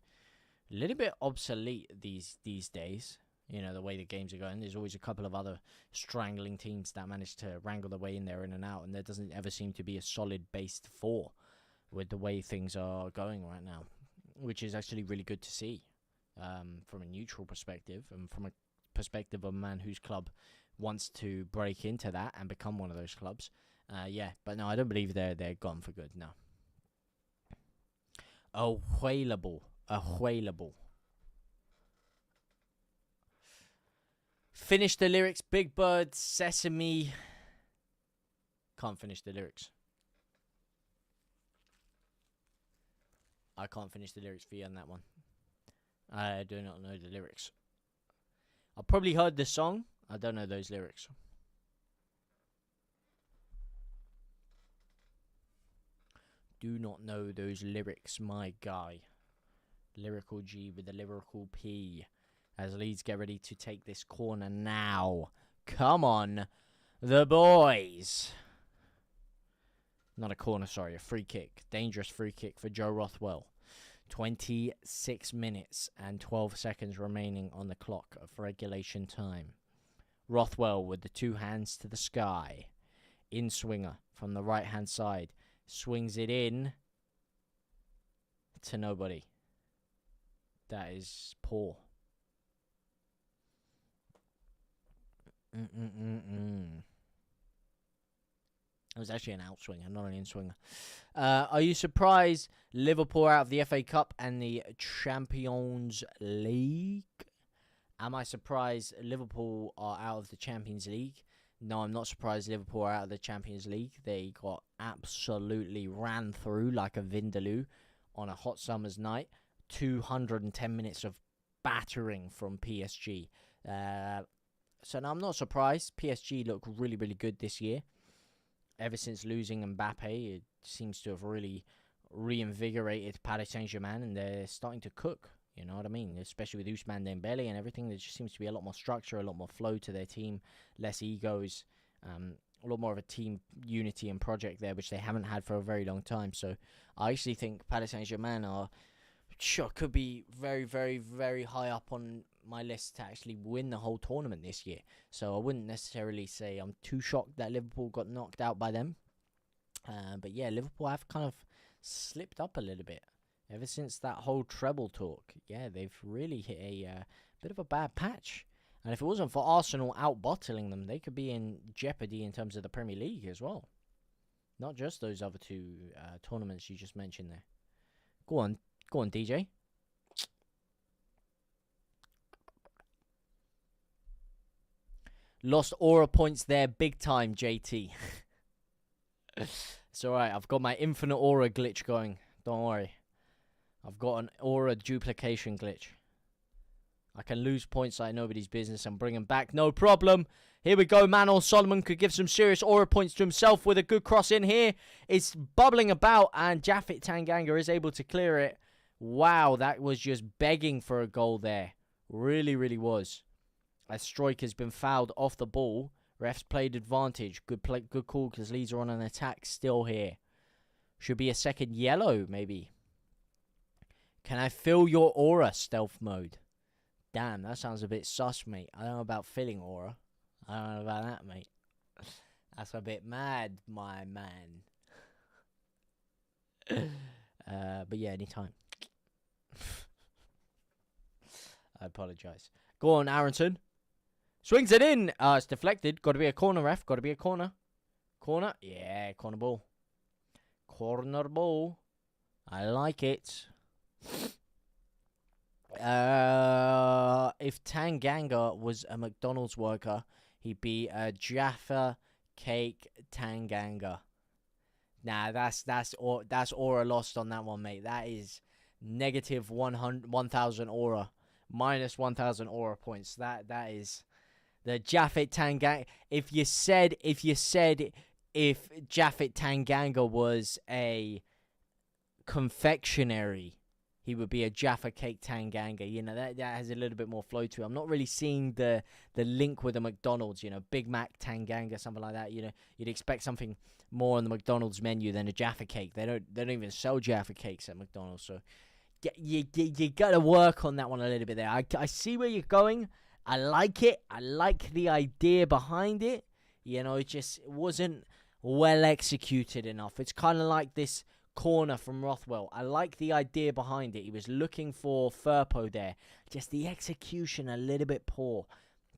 a little bit obsolete these days. You know, the way the games are going. There's always a couple of other strangling teams that manage to wrangle their way in there, in and out, and there doesn't ever seem to be a solid based 4 with the way things are going right now, which is actually really good to see from a neutral perspective and from a perspective of a man whose club wants to break into that and become one of those clubs. But no, I don't believe they're gone for good, no. A whalable. Finish the lyrics. Big Bird, Sesame. Can't finish the lyrics. I can't finish the lyrics for you on that one. I do not know the lyrics. I've probably heard the song. I don't know those lyrics. Do not know those lyrics, my guy. Lyrical G with the lyrical P. as Leeds get ready to take this corner now. Come on, the boys. Not a corner, sorry, a free kick. Dangerous free kick for Joe Rothwell. 26 minutes and 12 seconds remaining on the clock of regulation time. Rothwell with the 2 hands to the sky. In-swinger from the right-hand side. Swings it in to nobody. That is poor. It was actually an outswinger, not an in-swinger. Are you surprised Liverpool are out of the FA Cup and the Champions League? Am I surprised Liverpool are out of the Champions League? No, I'm not surprised Liverpool are out of the Champions League. They got absolutely ran through like a vindaloo on a hot summer's night. 210 minutes of battering from PSG. So now I'm not surprised. PSG look really, really good this year. Ever since losing Mbappe, it seems to have really reinvigorated Paris Saint-Germain, and they're starting to cook. You know what I mean? Especially with Ousmane Dembele and everything, there just seems to be a lot more structure, a lot more flow to their team, less egos, a lot more of a team unity and project there, which they haven't had for a very long time. So I actually think Paris Saint-Germain could be very, very, very high up on my list to actually win the whole tournament this year. So I wouldn't necessarily say I'm too shocked that Liverpool got knocked out by them. But yeah, Liverpool have kind of slipped up a little bit ever since that whole treble talk. Yeah, they've really hit a bit of a bad patch. And if it wasn't for Arsenal out-bottling them, they could be in jeopardy in terms of the Premier League as well. Not just those other 2 tournaments you just mentioned there. Go on, DJ. Lost aura points there big time, JT. It's alright, I've got my infinite aura glitch going. Don't worry. I've got an aura duplication glitch. I can lose points like nobody's business and bring them back. No problem. Here we go. Manor Solomon could give some serious aura points to himself with a good cross in here. It's bubbling about and Japhet Tanganga is able to clear it. Wow, that was just begging for a goal there. Really, really was. As Stroik has been fouled off the ball. Refs played advantage. Good call because Leeds are on an attack still here. Should be a second yellow, maybe. Can I feel your aura, stealth mode? Damn, that sounds a bit sus, mate. I don't know about feeling aura. I don't know about that, mate. That's a bit mad, my man. But yeah, anytime. I apologize. Go on, Aronson. Swings it in. It's deflected. Got to be a corner, ref. Got to be a corner. Corner. Yeah, corner ball. Corner ball. I like it. If Tanganga was a McDonald's worker, he'd be a Jaffa Cake Tanganga. Nah, that's aura lost on that one, mate. That is negative 1,000 aura. Minus 1,000 aura points. That is the Japhet Tanganga. If Japhet Tanganga was a confectionery, he would be a Jaffa Cake Tanganga. You know, that has a little bit more flow to it. I'm not really seeing the link with the McDonald's, you know, Big Mac Tanganga, something like that. You know, you'd expect something more on the McDonald's menu than a Jaffa Cake. They don't even sell Jaffa Cakes at McDonald's, so you got to work on that one a little bit there. I see where you're going. I like it. I like the idea behind it. You know, it wasn't well executed enough. It's kind of like this corner from Rothwell. I like the idea behind it. He was looking for Firpo there. Just the execution a little bit poor.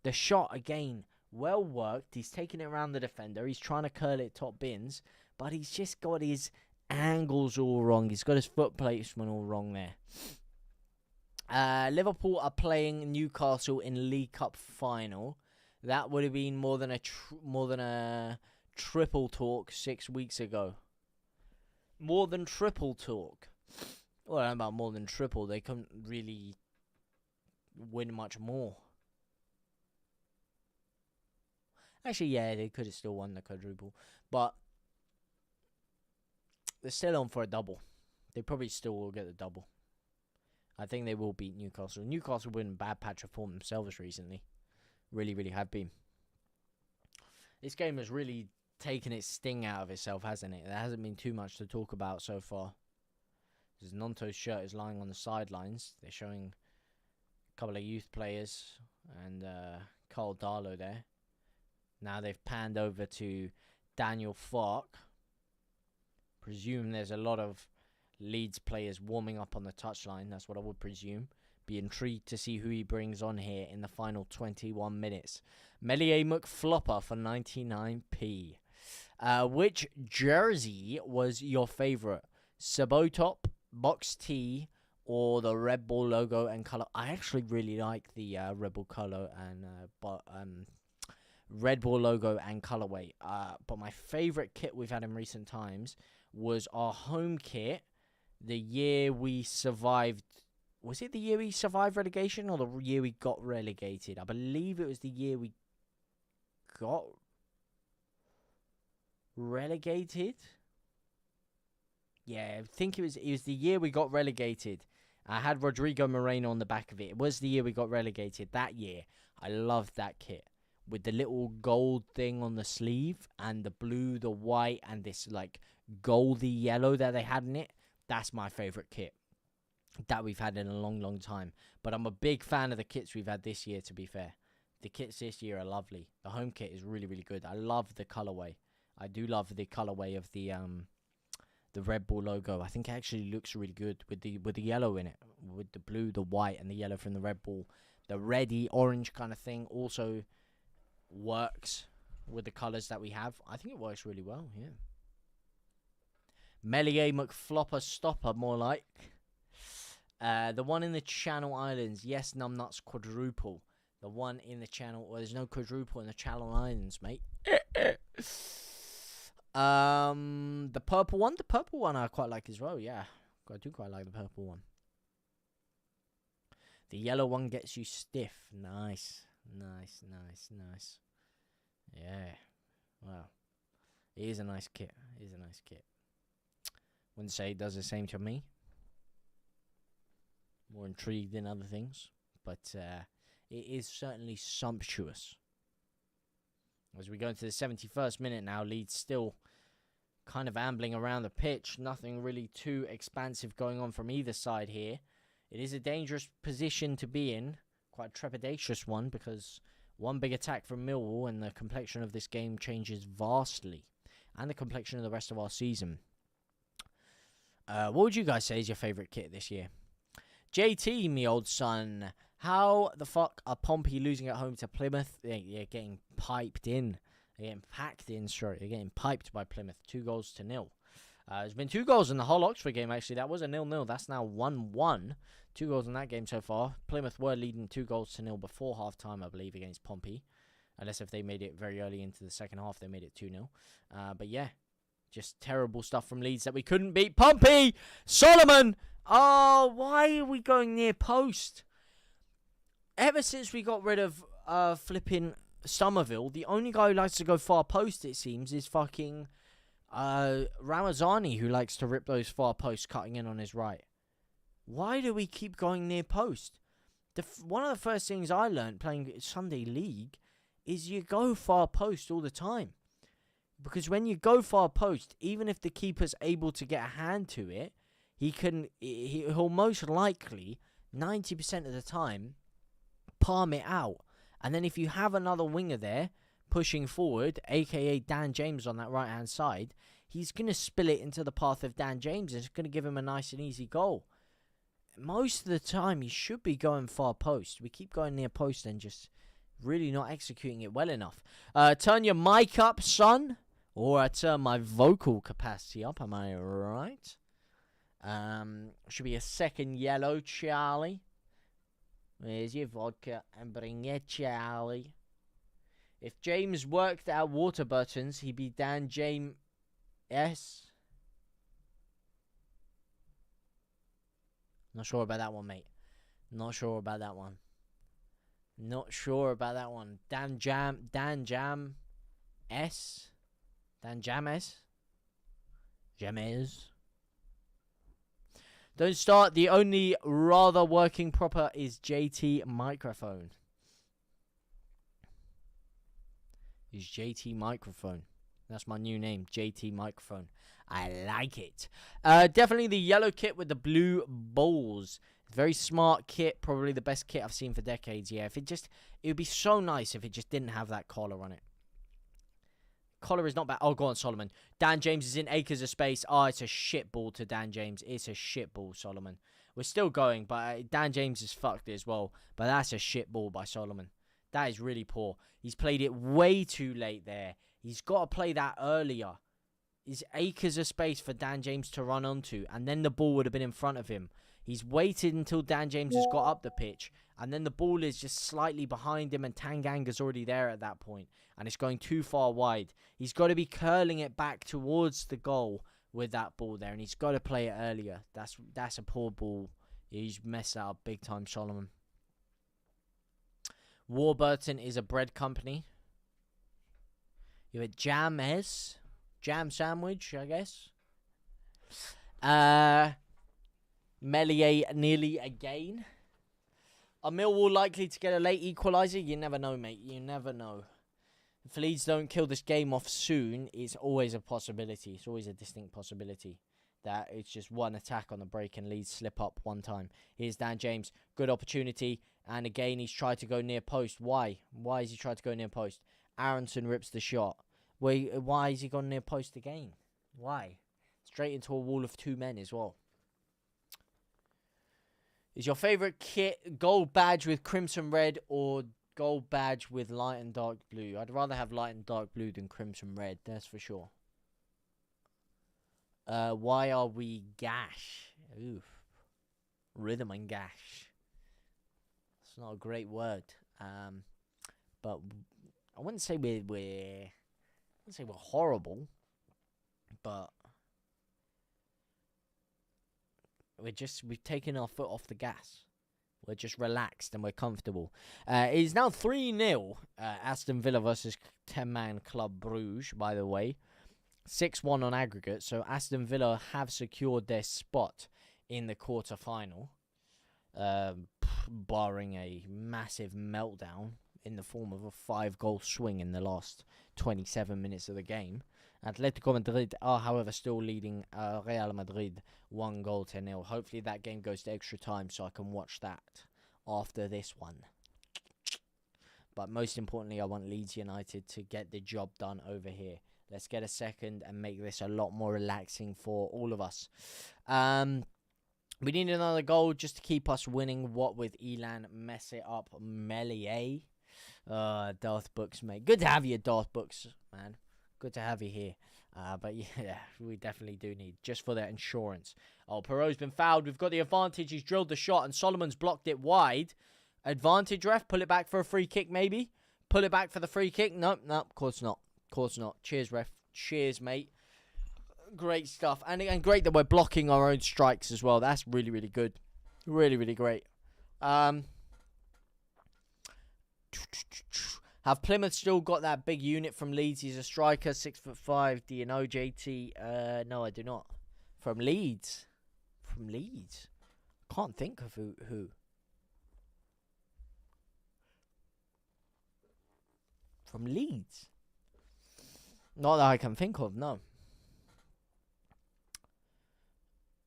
The shot, again, well worked. He's taking it around the defender. He's trying to curl it top bins. But he's just got his angles all wrong. He's got his foot placement all wrong there. Liverpool are playing Newcastle in League Cup final. That would have been more than a triple talk 6 weeks ago. More than triple talk. Well, I don't know about more than triple. They couldn't really win much more. Actually, yeah, they could have still won the quadruple. But they're still on for a double. They probably still will get the double. I think they will beat Newcastle. Newcastle have been in a bad patch of form themselves recently. Really, really have been. This game has really taken its sting out of itself, hasn't it? There hasn't been too much to talk about so far. Because Nonto's shirt is lying on the sidelines. They're showing a couple of youth players and Carl Darlow there. Now they've panned over to Daniel Farke. Presume there's a lot of Leeds players warming up on the touchline. That's what I would presume. Be intrigued to see who he brings on here in the final 21 minutes. Melier McFlopper for 99p. Which jersey was your favourite? Sabotop, Box T, or the Red Bull logo and colour? I actually really like the Red Bull colour and Red Bull logo and colourway. But my favourite kit we've had in recent times was our home kit. The year we survived. Was it the year we survived relegation or the year we got relegated? I believe it was the year we got relegated. Yeah, I think it was the year we got relegated. I had Rodrigo Moreno on the back of it. It was the year we got relegated. That year, I loved that kit with the little gold thing on the sleeve and the blue, the white, and this like goldy yellow that they had in it. That's my favourite kit that we've had in a long, long time. But I'm a big fan of the kits we've had this year, to be fair. The kits this year are lovely. The home kit is really, really good. I love the colourway. I do love the colourway of the Red Bull logo. I think it actually looks really good with the yellow in it. With the blue, the white, and the yellow from the Red Bull. The reddy orange kind of thing also works with the colours that we have. I think it works really well, yeah. Melier McFlopper Stopper, more like. The one in the Channel Islands. Yes, Numbnuts quadruple. The one in the Channel... Well, there's no quadruple in the Channel Islands, mate. The purple one? The purple one I quite like as well, yeah. I do quite like the purple one. The yellow one gets you stiff. Nice. Nice, nice, nice. Yeah. Wow. It is a nice kit. It is a nice kit. Wouldn't say it does the same to me. More intrigued than other things. But it is certainly sumptuous. As we go into the 71st minute now, Leeds still kind of ambling around the pitch. Nothing really too expansive going on from either side here. It is a dangerous position to be in. Quite a trepidatious one, because one big attack from Millwall and the complexion of this game changes vastly. And the complexion of the rest of our season. What would you guys say is your favourite kit this year? JT, me old son. How the fuck are Pompey losing at home to Plymouth? They're getting piped in. They're getting packed in, sorry. They're getting piped by Plymouth. 2-0. There's been 2 goals in the whole Oxford game, actually. That was a 0-0. That's now 1-1. 2 goals in that game so far. Plymouth were leading 2-0 before half-time, I believe, against Pompey. Unless if they made it very early into the second half, they made it 2-0. But yeah, just terrible stuff from Leeds that we couldn't beat. Pompey! Solomon! Oh, why are we going near post? Ever since we got rid of flipping Somerville, the only guy who likes to go far post, it seems, is fucking Ramazani, who likes to rip those far posts, cutting in on his right. Why do we keep going near post? One of the first things I learned playing Sunday League is you go far post all the time. Because when you go far post, even if the keeper's able to get a hand to it, he'll most likely, 90% of the time, palm it out. And then if you have another winger there pushing forward, aka Dan James on that right hand side, he's going to spill it into the path of Dan James. It's going to give him a nice and easy goal. Most of the time he should be going far post. We keep going near post and just really not executing it well enough. Turn your mic up, son, or I turn my vocal capacity up. Am I right? Should be a second yellow, Charlie. Where's your vodka? And bring it, Charlie. If James worked our water buttons, he'd be Dan James. Yes. Not sure about that one, mate. Not sure about that one. Not sure about that one. Dan Jam S. Dan James. James. Don't start. The only rather working proper is JT microphone. Is JT microphone. That's my new name, JT microphone. I like it. Definitely the yellow kit with the blue balls. Very smart kit. Probably the best kit I've seen for decades. Yeah, it would be so nice if it just didn't have that collar on it. Collar is not bad. Oh, go on, Solomon. Dan James is in acres of space. Oh, it's a shit ball to Dan James. It's a shit ball, Solomon. We're still going, but Dan James is fucked as well. But that's a shit ball by Solomon. That is really poor. He's played it way too late there. He's got to play that earlier. There's acres of space for Dan James to run onto, and then the ball would have been in front of him. He's waited until Dan James has got up the pitch, and then the ball is just slightly behind him, and Tanganga's already there at that point, and it's going too far wide. He's got to be curling it back towards the goal with that ball there, and he's got to play it earlier. That's a poor ball. He's messed that up big time, Solomon. Warburton is a bread company. You have a jam sandwich, I guess. Melier nearly again. Are Millwall likely to get a late equaliser? You never know, mate. You never know. If Leeds don't kill this game off soon, it's always a possibility. It's always a distinct possibility that it's just one attack on the break and Leeds slip up one time. Here's Dan James. Good opportunity. And again, he's tried to go near post. Why? Why has he tried to go near post? Aronson rips the shot. Why has he gone near post again? Why? Straight into a wall of two men as well. Is your favourite kit gold badge with crimson red or gold badge with light and dark blue? I'd rather have light and dark blue than crimson red, that's for sure. Why are we gash? Oof. Rhythm and gash. It's not a great word. But I wouldn't say we're horrible, but we've taken our foot off the gas. We're just relaxed and we're comfortable. It is now 3-0 Aston Villa versus 10-man Club Bruges, by the way. 6-1 on aggregate, so Aston Villa have secured their spot in the quarter-final, barring a massive meltdown in the form of a 5-goal swing in the last 27 minutes of the game. Atletico Madrid are, however, still leading Real Madrid 1-0. Hopefully that game goes to extra time so I can watch that after this one. But most importantly, I want Leeds United to get the job done over here. Let's get a second and make this a lot more relaxing for all of us. We need another goal just to keep us winning. What with Elan mess it up, Melier. Darth Books, mate. Good to have you, Darth Books, man. Good to have you here. But yeah, we definitely do need, just for that insurance. Oh, Perot's been fouled. We've got the advantage. He's drilled the shot and Solomon's blocked it wide. Advantage, ref. Pull it back for a free kick, maybe. Pull it back for the free kick. Nope, of course not. Of course not. Cheers, ref. Cheers, mate. Great stuff. And great that we're blocking our own strikes as well. That's really, really good. Really, really great. Have Plymouth still got that big unit from Leeds? He's a striker, 6'5". Do you know, JT? No, I do not. From Leeds? From Leeds? Can't think of who. From Leeds? Not that I can think of, no.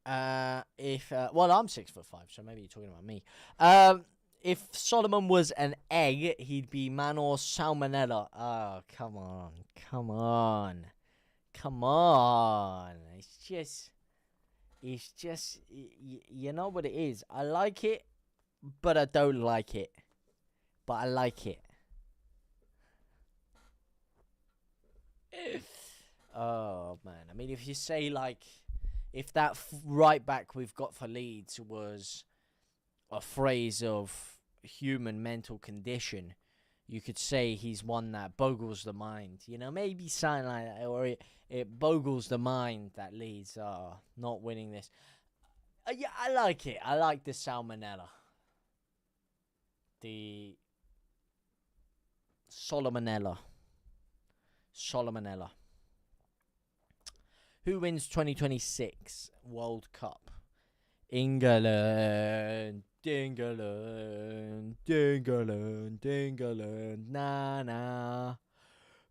Well, I'm 6'5", so maybe you're talking about me. If Solomon was an egg, he'd be Manor Salmonella. Oh, come on. It's just, you know what it is. I like it, but I don't like it. But I like it. Oh, man. I mean, if you say, like, if that right back we've got for Leeds was a phrase of human mental condition, you could say he's one that boggles the mind. You know, maybe something like that. Or it boggles the mind that Leeds are not winning this. Yeah, I like it. I like the Salmonella. The Solomonella. Who wins 2026 World Cup? England, England, England, England, na,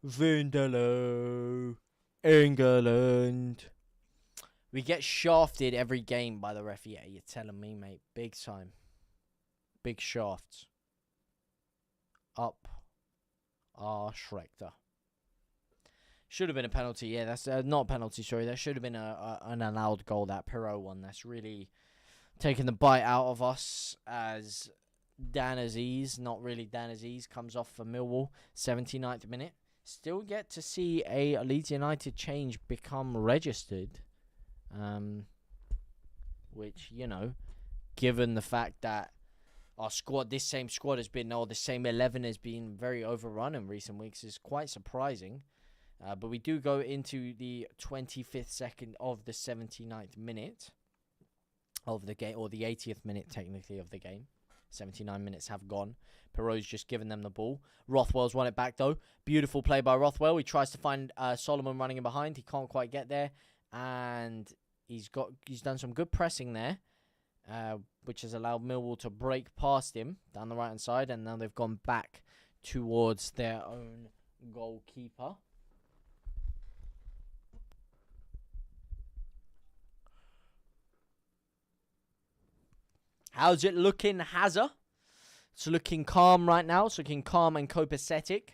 Vindaloo, England. We get shafted every game by the ref. Yeah, you're telling me, mate. Big time. Big shafts. Up our Schrechter. Should have been a penalty. Yeah, that's not a penalty, sorry. That should have been an allowed goal, that Perot one. That's really taking the bite out of us as Dan Aziz, not really Dan Aziz, comes off for Millwall. 79th minute. Still get to see a Leeds United change become registered. Which, you know, given the fact that our squad, this same squad has been, or the same 11 has been very overrun in recent weeks, is quite surprising. But we do go into the 25th second of the 79th minute of the game, or the 80th minute technically of the game. 79 minutes have gone. Perot's just given them the ball. Rothwell's won it back though. Beautiful play by Rothwell. He tries to find Solomon running in behind. He can't quite get there, and he's done some good pressing there, which has allowed Millwall to break past him down the right hand side, and now they've gone back towards their own goalkeeper. How's it looking, Hazard? It's looking calm right now. It's looking calm and copacetic.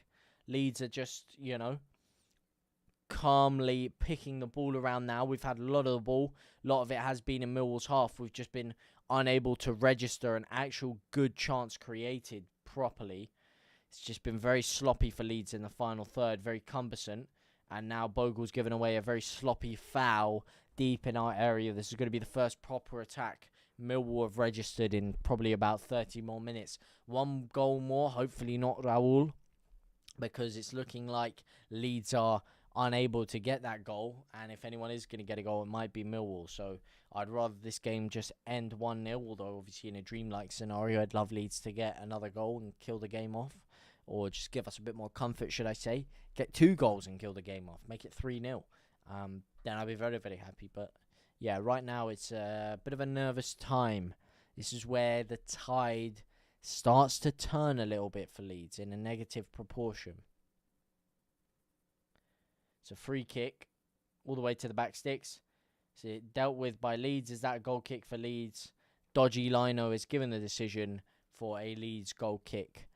Leeds are just, you know, calmly picking the ball around now. We've had a lot of the ball. A lot of it has been in Millwall's half. We've just been unable to register an actual good chance created properly. It's just been very sloppy for Leeds in the final third. Very cumbersome. And now Bogle's given away a very sloppy foul deep in our area. This is going to be the first proper attack Millwall have registered in probably about 30 more minutes. One goal more, hopefully not Raul, because it's looking like Leeds are unable to get that goal, and if anyone is going to get a goal, it might be Millwall. So I'd rather this game just end 1-0, although obviously in a dreamlike scenario, I'd love Leeds to get another goal and kill the game off, or just give us a bit more comfort, should I say. Get 2 goals and kill the game off, make it 3-0. Then I'll be very, very happy, but yeah, right now it's a bit of a nervous time. This is where the tide starts to turn a little bit for Leeds in a negative proportion. It's a free kick all the way to the back sticks. So it dealt with by Leeds. Is that a goal kick for Leeds? Dodgy Lino is given the decision for a Leeds goal kick.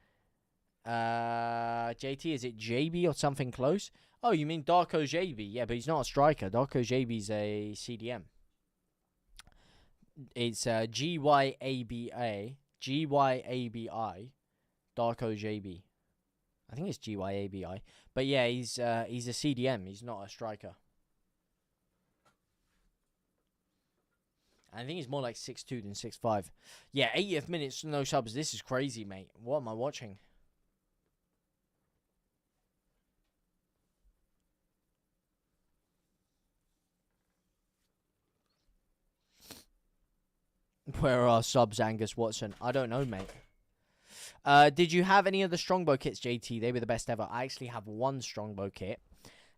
JT, is it JB or something close? Oh, you mean Darko JB? Yeah, but he's not a striker. Darko JB's a CDM. It's G-Y-A-B-I, Darko JB. I think it's G-Y-A-B-I. But yeah, he's a CDM. He's not a striker. I think he's more like 6'2" than 6'5". Yeah, 80th minutes, no subs. This is crazy, mate. What am I watching? Where are our subs, Angus Watson? I don't know, mate. Did you have any of the Strongbow kits, JT? They were the best ever. I actually have one Strongbow kit,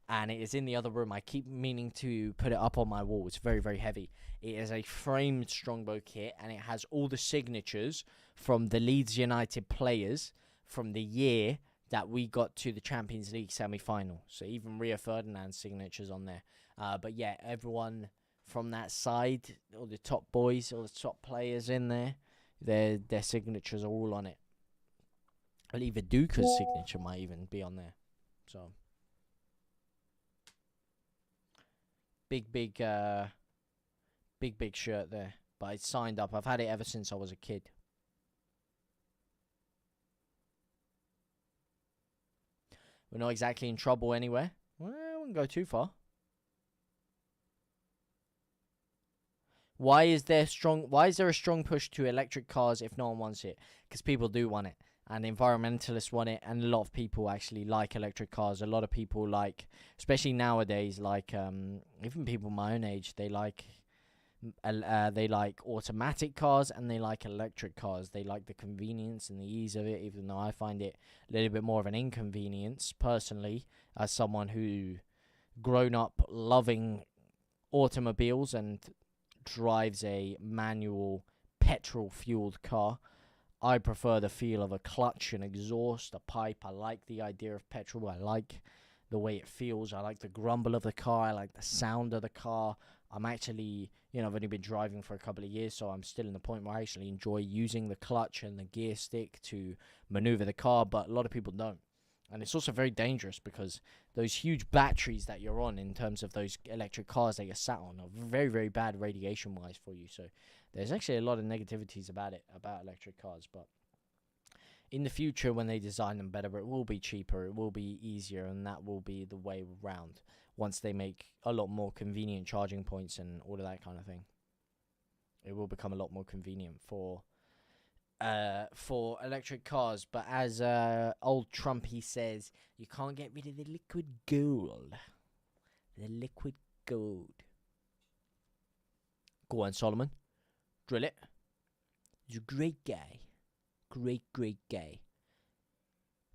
and it is in the other room. I keep meaning to put it up on my wall. It's very, very heavy. It is a framed Strongbow kit, and it has all the signatures from the Leeds United players from the year that we got to the Champions League semi-final. So even Rio Ferdinand's signatures on there. But yeah, everyone from that side, all the top boys, all the top players in there, their signatures are all on it. I believe Viduka's signature might even be on there. So big shirt there. But it's signed up. I've had it ever since I was a kid. We're not exactly in trouble anywhere. Well, I wouldn't go too far. Why is there a strong push to electric cars if no one wants it? Because people do want it, and environmentalists want it, and a lot of people actually like electric cars. A lot of people like, especially nowadays, like even people my own age, they like automatic cars and they like electric cars. They like the convenience and the ease of it, even though I find it a little bit more of an inconvenience personally, as someone who grown up loving automobiles and drives a manual petrol-fueled car. I prefer the feel of a clutch, an exhaust, a pipe. I like the idea of petrol. I like the way it feels. I like the grumble of the car. I like the sound of the car. I'm actually, I've only been driving for a couple of years, so I'm still in the point where I actually enjoy using the clutch and the gear stick to maneuver the car, but a lot of people don't. And it's also very dangerous because those huge batteries that you're on in terms of those electric cars that you're sat on are very, very bad radiation-wise for you. So there's actually a lot of negativities about electric cars. But in the future, when they design them better, it will be cheaper, it will be easier, and that will be the way round once they make a lot more convenient charging points and all of that kind of thing. It will become a lot more convenient for electric cars. But as old Trumpy says, you can't get rid of the liquid gold. The liquid gold. Go on, Solomon. Drill it. He's a great guy. Great guy.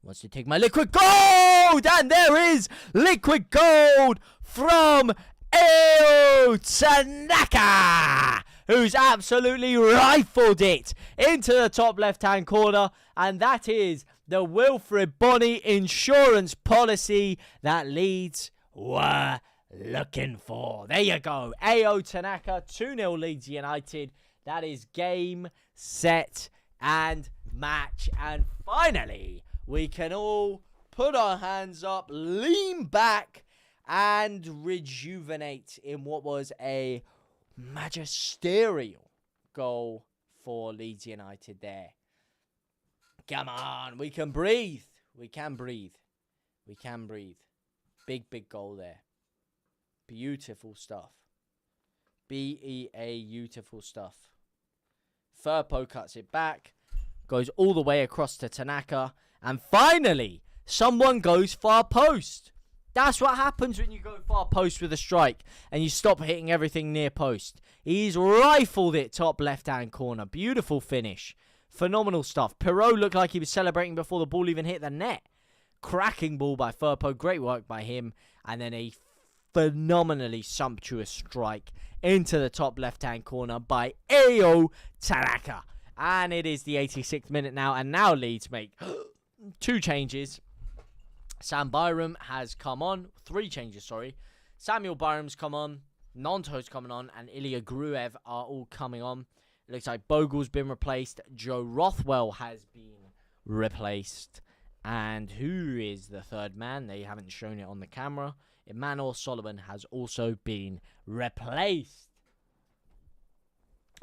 Wants to take my liquid gold! And there is liquid gold from Eo Tanaka, who's absolutely rifled it into the top left-hand corner. And that is the Wilfred Bonney insurance policy that Leeds were looking for. There you go. Eo Tanaka, 2-0 Leeds United. That is game, set, and match. And finally, we can all put our hands up, lean back, and rejuvenate in what was a magisterial goal for Leeds United there. Come on, we can breathe. We can breathe. We can breathe. Big goal there. Beautiful stuff. Beautiful stuff. Firpo cuts it back. Goes all the way across to Tanaka. And finally, someone goes far post. That's what happens when you go far post with a strike and you stop hitting everything near post. He's rifled it top left-hand corner. Beautiful finish. Phenomenal stuff. Perot looked like he was celebrating before the ball even hit the net. Cracking ball by Firpo. Great work by him. And then a phenomenally sumptuous strike into the top left-hand corner by Eo Tanaka. And it is the 86th minute now. And now Leeds make 2 changes. Sam Byram has come on. 3 changes, sorry. Samuel Byram's come on. Nonto's coming on. And Ilya Gruev are all coming on. It looks like Bogle's been replaced. Joe Rothwell has been replaced. And who is the third man? They haven't shown it on the camera. Emmanuel Solomon has also been replaced.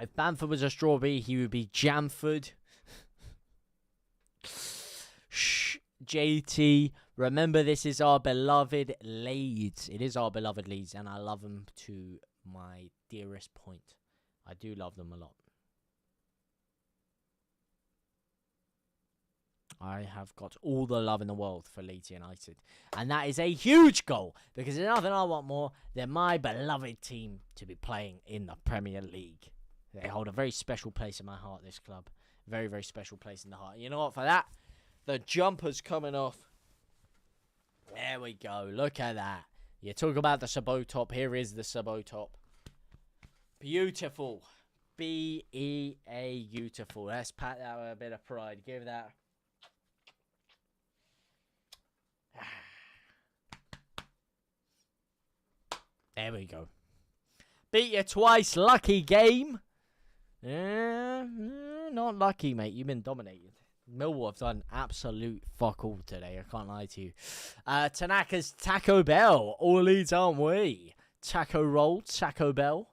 If Bamford was a strawberry, he would be Jamford. Shh, JT. Remember, this is our beloved Leeds. It is our beloved Leeds, and I love them to my dearest point. I do love them a lot. I have got all the love in the world for Leeds United. And that is a huge goal, because there's nothing I want more than my beloved team to be playing in the Premier League. They hold a very special place in my heart, this club. Very, very special place in the heart. You know what, for that, the jumper's coming off. There we go. Look at that. You talk about the Sabot top. Here is the Sabot top. Beautiful. B-E-A-beautiful. Let's pat that with a bit of pride. Give that. There we go. Beat you twice. Lucky game. Not lucky, mate. You've been dominated. Millwall have done absolute fuck all today. I can't lie to you. Tanaka's Taco Bell. All Leeds, aren't we? Taco roll. Taco Bell.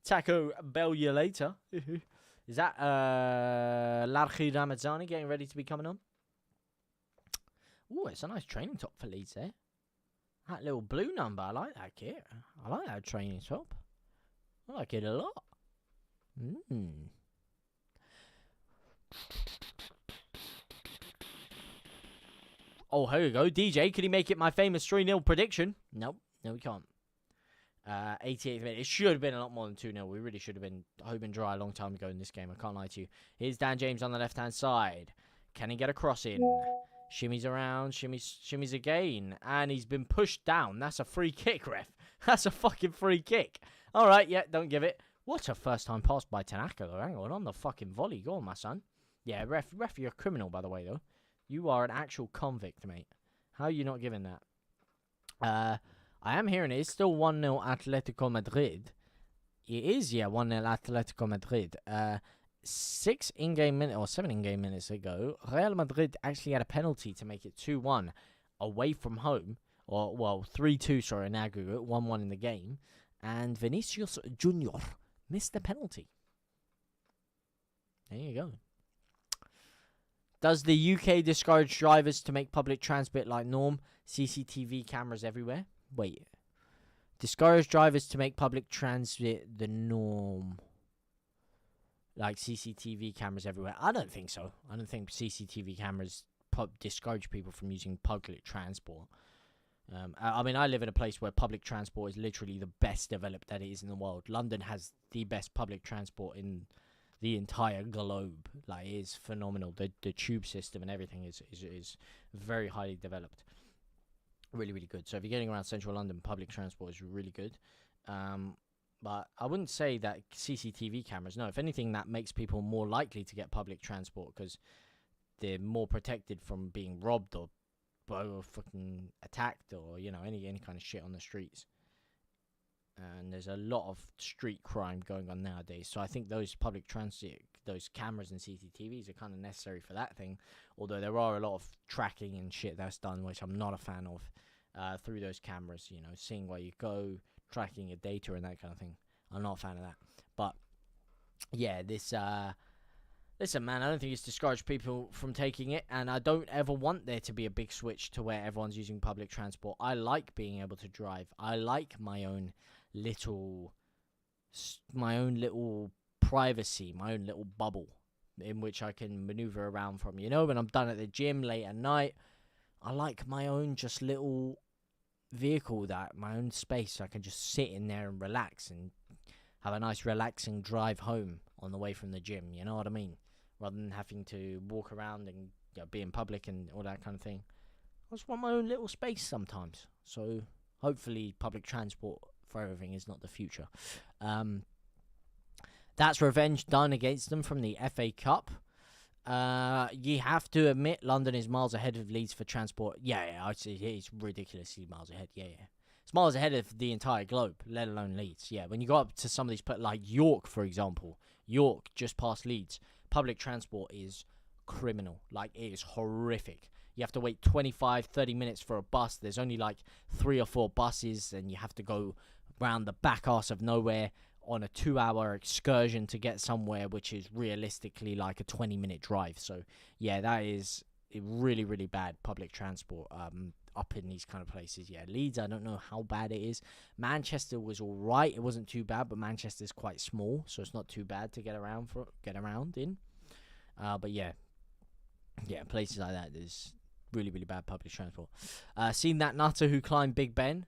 Taco Bell you later. Is that Larchi Ramazzani getting ready to be coming on? Ooh, it's a nice training top for Leeds there. That little blue number. I like that kit. I like that training top. I like it a lot. Oh, here we go. DJ, could he make it my famous 3-0 prediction? Nope. No, we can't. 88th minute. It should have been a lot more than 2-0. We really should have been home and dry a long time ago in this game. I can't lie to you. Here's Dan James on the left-hand side. Can he get a cross in? Shimmies around. Shimmies again. And he's been pushed down. That's a free kick, ref. That's a fucking free kick. All right, yeah, don't give it. What a first-time pass by Tanaka, though. Hang on the fucking volley. Go on, my son. Yeah, ref, you're a criminal, by the way, though. You are an actual convict, mate. How are you not giving that? I am hearing it's still 1-0 Atletico Madrid. It is, yeah, 1-0 Atletico Madrid. 6 in-game minutes, or 7 in-game minutes ago, Real Madrid actually had a penalty to make it 2-1 away from home. Or, well, 3-2, sorry, in aggregate, 1-1 in the game. And Vinicius Junior missed the penalty. There you go. Does the UK discourage drivers to make public transport like norm? CCTV cameras everywhere. Wait. Discourage drivers to make public transit the norm. Like CCTV cameras everywhere. I don't think so. I don't think CCTV cameras discourage people from using public transport. I mean, I live in a place where public transport is literally the best developed that it is in the world. London has the best public transport in the entire globe. Like, it is phenomenal. The tube system and everything is very highly developed. Really, really good. So if you're getting around central London, public transport is really good. But I wouldn't say that CCTV cameras. No, if anything, that makes people more likely to get public transport because they're more protected from being robbed or fucking attacked or, you know, any kind of shit on the streets. And there's a lot of street crime going on nowadays. So I think those public transit, those cameras and CCTVs are kind of necessary for that thing. Although there are a lot of tracking and shit that's done, which I'm not a fan of, through those cameras, you know, seeing where you go, tracking your data and that kind of thing. I'm not a fan of that. But, yeah, this... Listen, man, I don't think it's discouraged people from taking it, and I don't ever want there to be a big switch to where everyone's using public transport. I like being able to drive. I like my own little privacy, my own little bubble in which I can maneuver around from. You know, when I'm done at the gym late at night, I like my own just little vehicle, my own space. I can just sit in there and relax and have a nice relaxing drive home on the way from the gym. You know what I mean? Rather than having to walk around and, you know, be in public and all that kind of thing. I just want my own little space sometimes. So hopefully public transport for everything is not the future. That's revenge done against them from the FA Cup. You have to admit London is miles ahead of Leeds for transport. Yeah, I'd say it's ridiculously miles ahead. Yeah. It's miles ahead of the entire globe, let alone Leeds. Yeah, when you go up to some of these, like York, for example. York, just past Leeds. Public transport is criminal. Like, it is horrific. You have to wait 25, 30 minutes for a bus. There's only like 3 or 4 buses, and you have to go round the back arse of nowhere on a 2-hour excursion to get somewhere, which is realistically like a 20-minute drive. So, yeah, that is really, really bad public transport up in these kind of places. Yeah, Leeds, I don't know how bad it is. Manchester was all right. It wasn't too bad, but Manchester's quite small, so it's not too bad to get around in. But yeah, places like that, there's really, really bad public transport. Seen that nutter who climbed Big Ben?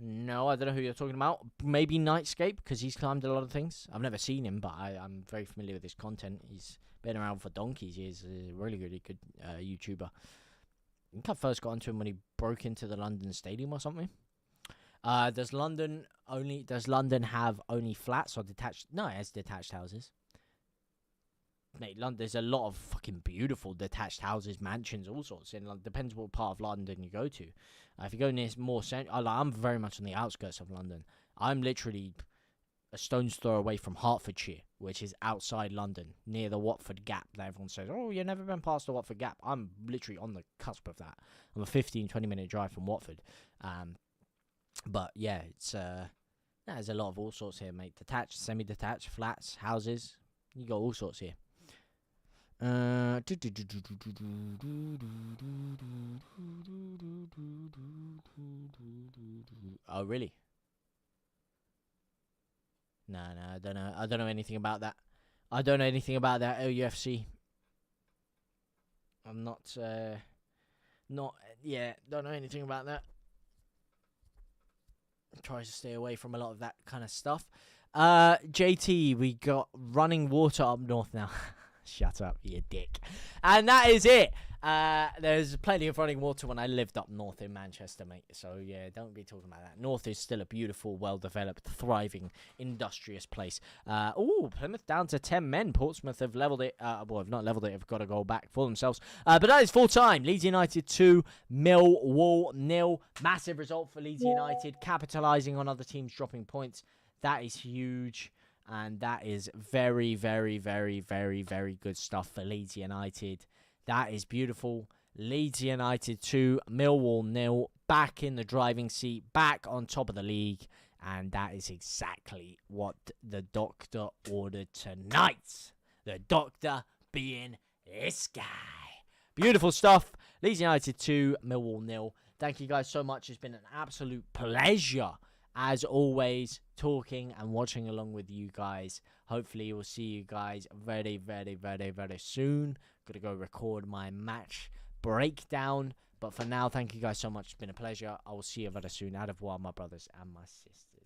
No, I don't know who you're talking about. Maybe Nightscape, because he's climbed a lot of things. I've never seen him, but I'm very familiar with his content. He's been around for donkeys. He's a really, really good YouTuber. I think I first got into him when he broke into the London Stadium or something. Does London have only flats or detached? No, it has detached houses. Mate, there's a lot of fucking beautiful detached houses, mansions, all sorts. In London. Depends what part of London you go to. If you go near more central, I'm very much on the outskirts of London. I'm literally a stone's throw away from Hertfordshire, which is outside London, near the Watford Gap that everyone says, oh, you've never been past the Watford Gap. I'm literally on the cusp of that. I'm a 15-20 minute drive from Watford. But yeah, there's a lot of all sorts here, mate. Detached, semi-detached, flats, houses. You got all sorts here. Oh, really? No, I don't know. I don't know anything about that. OUFC. I'm not. Don't know anything about that. Tries to stay away from a lot of that kind of stuff. JT, we got running water up north now. Shut up, you dick. And that is it. There's plenty of running water when I lived up north in Manchester, mate. So, yeah, don't be talking about that. North is still a beautiful, well-developed, thriving, industrious place. Plymouth down to 10 men. Portsmouth have levelled it. Well, have not levelled it. Have got a goal back for themselves. But that is full-time. Leeds United 2, Millwall 0. Massive result for Leeds United, capitalising on other teams dropping points. That is huge. And that is very, very, very, very, very good stuff for Leeds United. That is beautiful. Leeds United 2, Millwall 0. Back in the driving seat, back on top of the league. And that is exactly what the doctor ordered tonight. The doctor being this guy. Beautiful stuff. Leeds United 2, Millwall 0. Thank you guys so much. It's been an absolute pleasure, as always, talking and watching along with you guys. Hopefully, we'll see you guys very, very, very, very soon. Gonna go record my match breakdown. But for now, thank you guys so much. It's been a pleasure. I will see you very soon. Au revoir, my brothers and my sisters.